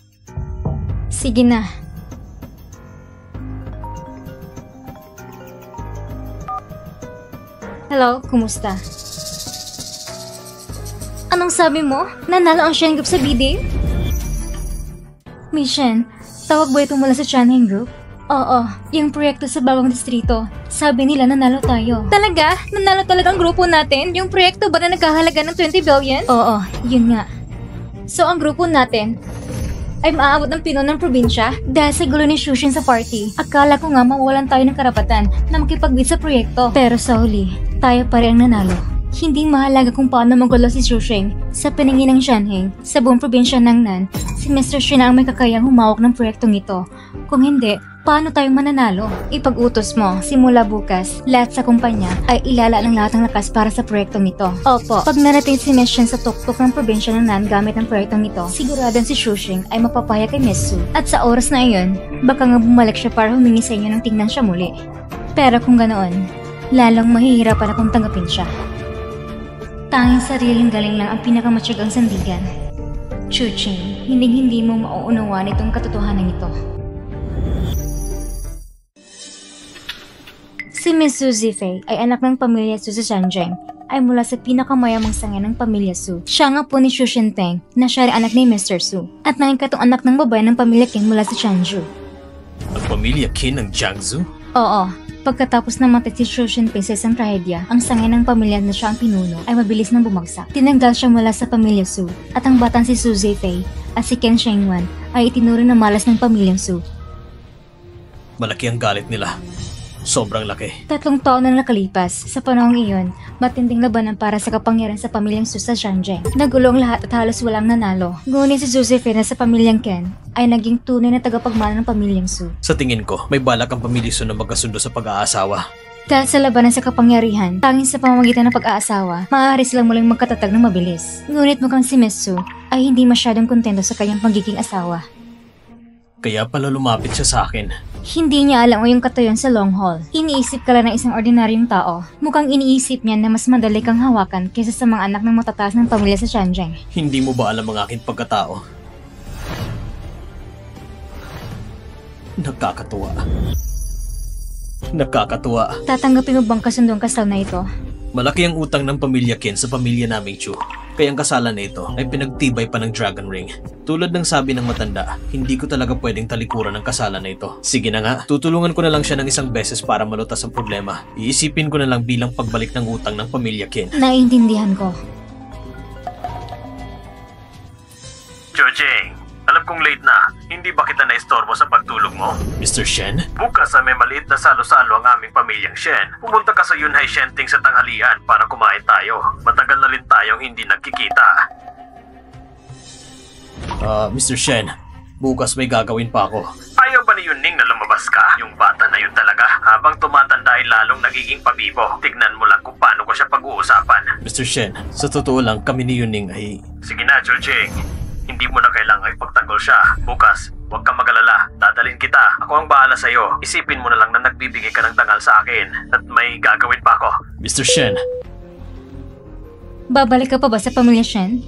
Sige na. Hello, kumusta? Anong sabi mo? Nanalo ang Shen Group sa bidding? Mission, tawag ba ito mula sa Chanhain Group? Oo, yung proyekto sa bagong distrito. Sabi nila nanalo tayo. Talaga? Nanalo talaga ang grupo natin? Yung proyekto ba na nagkahalaga ng 20 billion? Oo, yun nga. So ang grupo natin ay maaabot ng pino ng probinsya dahil sa gulo ni Shushin sa party. Akala ko nga mawalan tayo ng karapatan na makipag-bid sa proyekto. Pero sa huli, tayo pa rin ang nanalo. Hindi mahalaga kung paano magulo si Shushin sa paningin ng Shanhain sa buong probinsya ng Nan. Si Mr. Shin ang may kakayang humawak ng proyektong ito. Kung hindi, paano tayo mananalo? Ipag-utos mo, simula bukas, lahat sa kumpanya ay ilala ng lahat ng lakas para sa proyektong ito. Opo, pag narating si Miss Shin sa tuktok ng probinsya ng Nan gamit ang proyektong ito, siguradong si Shushin ay mapapaya kay Miss Su. At sa oras na iyon, baka nga bumalik siya para humingi sa inyo ng tingnan siya muli. Pero kung ganoon, lalong mahihirapan akong tanggapin siya. Tanging sariling galing lang ang pinakamatyagang sandigan. Chuching, hindi mo mauunawaan itong katotohanan ito. Si Miss Su Zifei ay anak ng pamilya Su sa Shenzhen, ay mula sa pinakamayamang sangay ng pamilya Su. Siya nga po ni Xu Shinteng na siya rin anak ni Mr. Su at nangikatong anak ng babae ng pamilya Qin mula sa Changzhou. Ang pamilya Qin ng Jiangsu? Oo. Pagkatapos namatay si Xu Shinping sa isang trahedya, ang sangay ng pamilya na siya ang pinuno ay mabilis nang bumagsak. Tinanggal siya mula sa pamilya Su at ang batang si Su Zifei at si Ken Shengwan ay itinuring na malas ng pamilyang Su. Malaki ang galit nila. Sobrang laki. 3 taon na nakalipas. Sa panahong iyon, matinding labanan para sa kapangyarihan sa pamilyang Su sa Shenzhen. Nagulo ang lahat at halos walang nanalo. Ngunit si Josephine na sa pamilyang Ken ay naging tunay na tagapagmana ng pamilyang Su. Sa tingin ko, may balak ang pamilya Su na magkasundo sa pag-aasawa. Dahil sa labanan sa kapangyarihan, tanging sa pamamagitan ng pag-aasawa, maaari silang muling magkatatag ng mabilis. Ngunit mukhang si Miss Su ay hindi masyadong kontento sa kanyang pagiging asawa. Kaya pala lumapit siya sa akin. Hindi niya alam o yung katayon sa long haul. Iniisip ka lang ng isang ordinaryong tao. Mukhang iniisip niya na mas madali kang hawakan kaysa sa mga anak ng matataas ng pamilya sa Shenzhen. Hindi mo ba alam ang aking pagkatao? Nakakatuwa. Tatanggapin mo bang kasundong kasal na ito? Malaki ang utang ng pamilya Qin sa pamilya naming Chu. Kaya ang kasalan na ito ay pinagtibay pa ng Dragon Ring. Tulad ng sabi ng matanda, hindi ko talaga pwedeng talikuran ang kasalan na ito. Sige na nga, tutulungan ko na lang siya ng isang beses para malutas ang problema. Iisipin ko na lang bilang pagbalik ng utang ng pamilya Qin. Naiintindihan ko. Chojing, alam kong late na. Hindi ba kita naistorbo sa pagtulog mo? Mr. Shen? Bukas may maliit na salo-salo ang aming pamilyang Shen. Pumunta ka sa Yunhai Shenting sa tanghalian para kumain tayo. Matagal na rin tayong hindi nagkikita. Mr. Shen, bukas may gagawin pa ako. Ayaw ba ni Yuning na lumabas ka? Yung bata na yun talaga. Habang tumatanda ay lalong nagiging pabibo. Tignan mo lang kung paano ko siya pag-uusapan. Mr. Shen, sa totoo lang kami ni Yuning ay... Sige na, Chojing. Hindi mo na kailangan ipagtanggol siya. Bukas, huwag kang mag-alala. Dadalhin kita. Ako ang bahala sa'yo. Isipin mo na lang na nagbibigay ka ng dangal sa akin at may gagawin pa ako. Mr. Shen. Babalik ka pa ba sa pamilya Shen?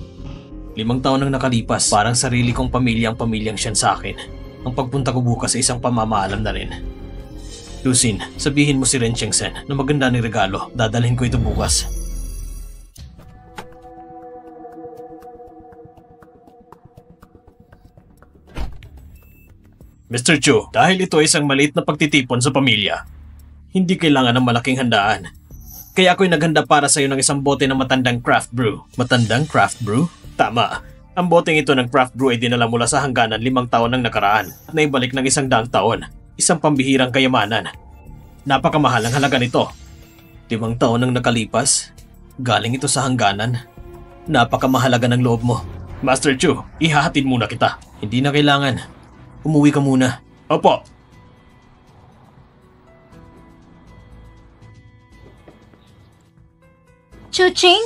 5 taon nang nakalipas. Parang sarili kong pamilya ang pamilyang Shen sa akin. Ang pagpunta ko bukas ay isang pamamaalam na rin. Lucin, sabihin mo si Ren Chengsen na maganda ng regalo. Dadalhin ko ito bukas. Mr. Chu, dahil ito ay isang maliit na pagtitipon sa pamilya, hindi kailangan ng malaking handaan. Kaya ako'y naghanda para sa'yo ng isang bote ng matandang craft brew. Matandang craft brew? Tama. Ang boteng ito ng craft brew ay dinala mula sa hangganan 5 taon nang nakaraan at naibalik ng 100 taon. Isang pambihirang kayamanan. Napakamahal ang halaga nito. 5 taon nang nakalipas, galing ito sa hangganan. Napakamahalaga ng loob mo. Master Chu, ihahatid muna kita. Hindi na kailangan. Umuwi ka muna. Opo. Chuching?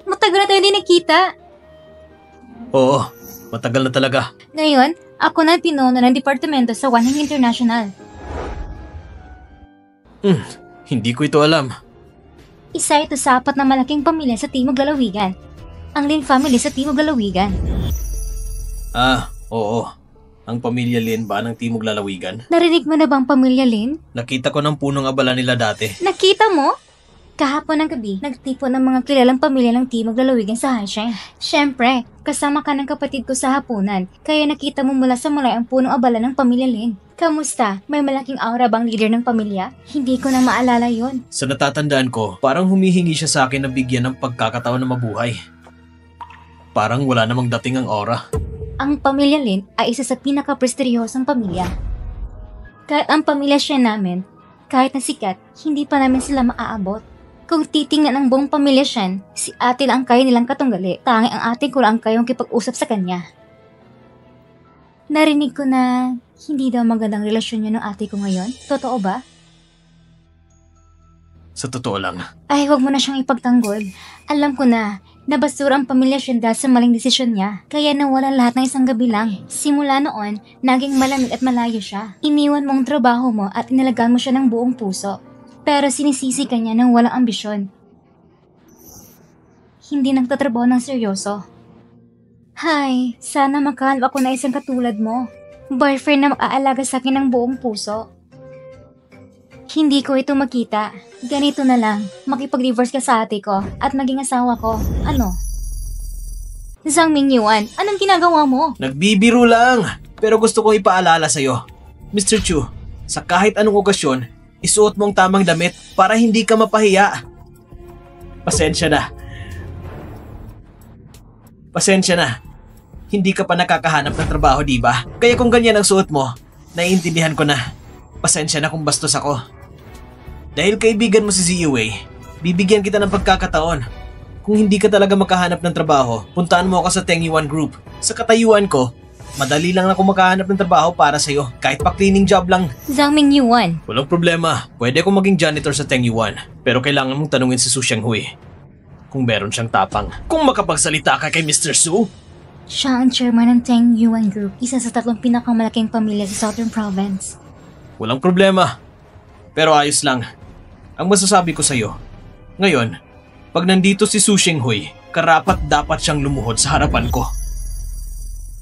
Matagal na tayo din nakita. Oo, matagal na talaga. Ngayon, ako na ang pinuno ng departamento sa Wanheng International. Hindi ko ito alam. Isa ito sa 4 na malaking pamilya sa Timog Lalawigan. Ang Lin family sa Timog Lalawigan. Oo. Ang pamilya Lin ba ng Timog Lalawigan? Narinig mo na bang pamilya Lin? Nakita ko ng punong abala nila dati. Nakita mo? Kahapon ng gabi, nagtipon ng mga kilalang pamilya ng team maglalawigan sa Hanshin. Siyempre, kasama ka ng kapatid ko sa hapunan, kaya nakita mo mula sa mulay ang punong abala ng pamilya Lin. Kamusta? May malaking aura bang leader ng pamilya? Hindi ko na maalala yon. Sa natatandaan ko, parang humihingi siya sa akin na bigyan ng pagkakataon na mabuhay. Parang wala namang dating ang aura. Ang pamilya Lin ay isa sa pinaka-prestigyosong pamilya. Kahit ang pamilya siya namin, kahit na sikat, hindi pa namin sila maaabot. Kung titingnan ang buong pamilya Shen, si ate lang ang kaya nilang katunggali. Tanging ang ate ko lang ang kayong kipag-usap sa kanya. Narinig ko na hindi daw magandang relasyon yun ng ate ko ngayon. Totoo ba? Sa totoo lang. Ay, huwag mo na siyang ipagtanggol. Alam ko na, nabasura ang pamilya Shen dahil sa maling desisyon niya. Kaya nawalan lahat ng isang gabi lang. Simula noon, naging malamig at malayo siya. Iniwan mo ang trabaho mo at inalagaan mo siya ng buong puso. Pero sinisisi ka niya ng walang ambisyon. Hindi nagtatrabaho ng seryoso. Hay, sana makahanap ako na isang katulad mo. Boyfriend na mag-aalaga sa akin ng buong puso. Hindi ko ito makita. Ganito na lang, makipag-divorce ka sa ate ko at maging asawa ko. Ano? Zhang Mingyuan, anong ginagawa mo? Nagbibiro lang. Pero gusto kong ipaalala sa'yo. Mr. Chu, sa kahit anong okasyon, isuot mo ang tamang damit para hindi ka mapahiya. Pasensya na. Pasensya na. Hindi ka pa nakakahanap ng trabaho, di ba? Kaya kung ganyan ang suot mo, naiintindihan ko na. Pasensya na kung bastos ako. Dahil kaibigan mo si Ziyue, bibigyan kita ng pagkakataon. Kung hindi ka talaga makahanap ng trabaho, puntaan mo ako sa Tengyuan Group. Sa katayuan ko, madali lang ako makahanap ng trabaho para sa'yo, kahit pa cleaning job lang. Zhang Mingyuan. Walang problema, pwede akong maging janitor sa Tengyuan. Pero kailangan mong tanungin si Su Xianghui kung meron siyang tapang. Kung makapagsalita ka kay Mr. Su. Siya ang chairman ng Tengyuan Group, isa sa 3 pinakamalaking pamilya sa Southern Province. Walang problema. Pero ayos lang. Ang masasabi ko sa'yo, ngayon, pag nandito si Su Xianghui, karapat dapat siyang lumuhod sa harapan ko.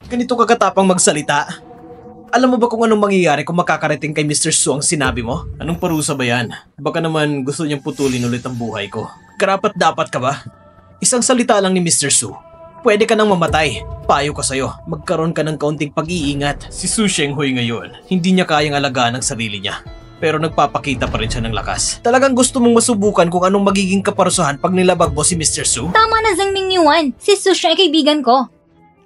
Ganito ka katapang magsalita. Alam mo ba kung anong mangyayari kung makakarating kay Mr. Su ang sinabi mo? Anong parusa ba yan? Baka naman gusto niyang putulin ulit ang buhay ko. Karapat dapat ka ba? Isang salita lang ni Mr. Su. Pwede ka nang mamatay. Payo ko sa'yo, magkaroon ka ng kaunting pag-iingat. Si Su Xianghui ngayon, hindi niya kayang alagaan ang sarili niya. Pero nagpapakita pa rin siya ng lakas. Talagang gusto mong masubukan kung anong magiging kaparusahan pag nilabag mo si Mr. Su? Tama na, Zhang Mingyuan. Si Su siya ay kaibigan ko.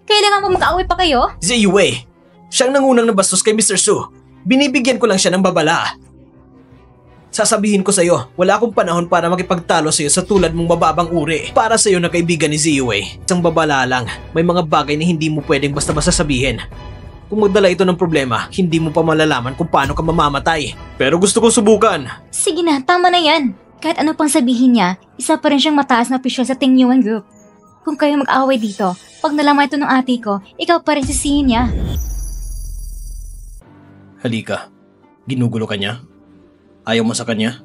Kailangan mo mag-aaway pa kayo? Ziyue, siyang nangunang nabastos kay Mr. Su. Binibigyan ko lang siya ng babala. Sasabihin ko sa'yo, wala akong panahon para makipagtalo sa'yo sa tulad mong mababang uri. Para sa'yo na kaibigan ni Ziyue, isang babala lang. May mga bagay na hindi mo pwedeng basta-basta sabihin. Kung magdala ito ng problema, hindi mo pa malalaman kung paano ka mamamatay. Pero gusto kong subukan. Sige na, tama na yan. Kahit ano pang sabihin niya, isa pa rin siyang mataas na opisyal sa Tengyuan Group. Kung kayo mag-aaway dito, pag nalaman ito ng ate ko, ikaw pa rin sisihin niya. Halika, ginugulo ka niya? Ayaw mo sa kanya?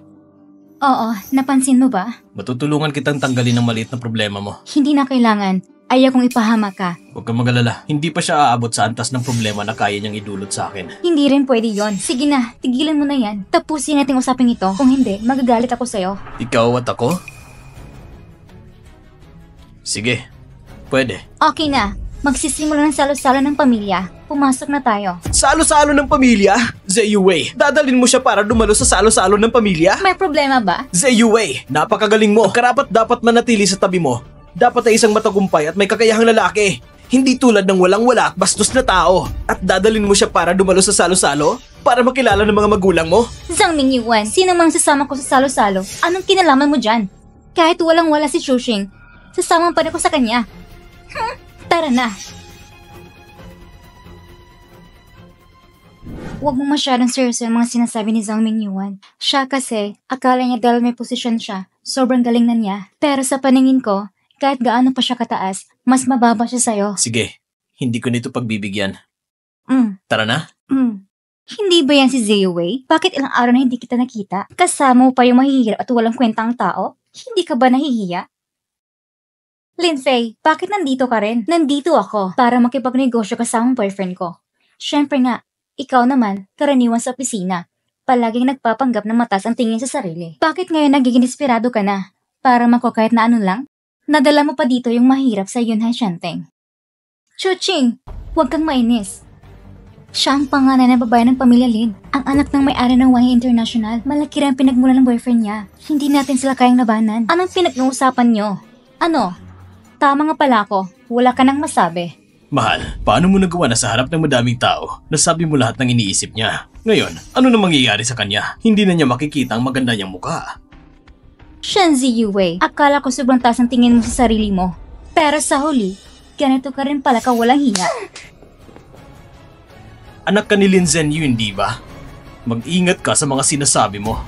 Oo, napansin mo ba? Matutulungan kitang tanggalin ang maliit na problema mo. Hindi na kailangan. Ayaw kong ipahamak ka. Huwag kang mag-alala, hindi pa siya aabot sa antas ng problema na kaya niyang idulot sa akin. Hindi rin pwede yon. Sige na, tigilan mo na yan. Tapusin natin usapin ito. Kung hindi, magagalit ako sa'yo. Ikaw at ako? Sige, pwede. Okay na. Magsisimula ng salo-salo ng pamilya. Pumasok na tayo. Salo-salo ng pamilya? Ziyue, dadalin mo siya para dumalo sa salo-salo ng pamilya? May problema ba? Ziyue, napakagaling mo. Karapat dapat manatili sa tabi mo. Dapat ay isang matagumpay at may kakayahang lalaki. Hindi tulad ng walang-wala at bastos na tao. At dadalin mo siya para dumalo sa salo-salo? Para makilala ng mga magulang mo? Zhang Mingyuan, sino mang sasama ko sa salo-salo? Anong kinalaman mo dyan? Kahit walang-wala si Shushing, sasama pa rin ko sa kanya. Tara na. Huwag mo masyadong seryoso yung mga sinasabi ni Zhang Mingyuan. Siya kasi, akala niya dahil may posisyon siya, sobrang galing na niya. Pero sa paningin ko, kahit gaano pa siya kataas, mas mababa siya sa'yo. Sige, hindi ko nito pagbibigyan. Mm. Tara na. Hindi ba yan si Ziyue? Bakit ilang araw na hindi kita nakita? Kasama mo pa yung mahihirap at walang kwentang tao? Hindi ka ba nahihiya? Linfei, bakit nandito ka rin? Nandito ako para makipagnegosyo kasama ang boyfriend ko. Siyempre nga, ikaw naman, karaniwan sa opisina. palaging nagpapanggap na mataas ang tingin sa sarili. Bakit ngayon nagiging desperado ka na? Para makuha kahit na ano lang? Nadala mo pa dito yung mahirap sa Yunhai Shanteng. Chuching, huwag kang mainis. Siya ang panganay na babae ng pamilya Lin. Ang anak ng may-ari ng Wanhai International. Malaki rin ang pinagmula ng boyfriend niya. Hindi natin sila kayang labanan. Anong pinag-uusapan nyo? Ano? Tama nga pala ako. Wala ka nang masabi. Mahal, paano mo nagawa na sa harap ng madaming tao? Nasabi mo lahat ng iniisip niya. Ngayon, ano na mangyayari sa kanya? Hindi na niya makikita ang maganda niyang mukha. Shenzi Yue, akala ko sobrang taas ang tingin mo sa sarili mo. Pero sa huli, ganito ka rin pala kawalang hiya. Anak ka ni Lin Zhenyu, hindi ba? Mag-ingat ka sa mga sinasabi mo.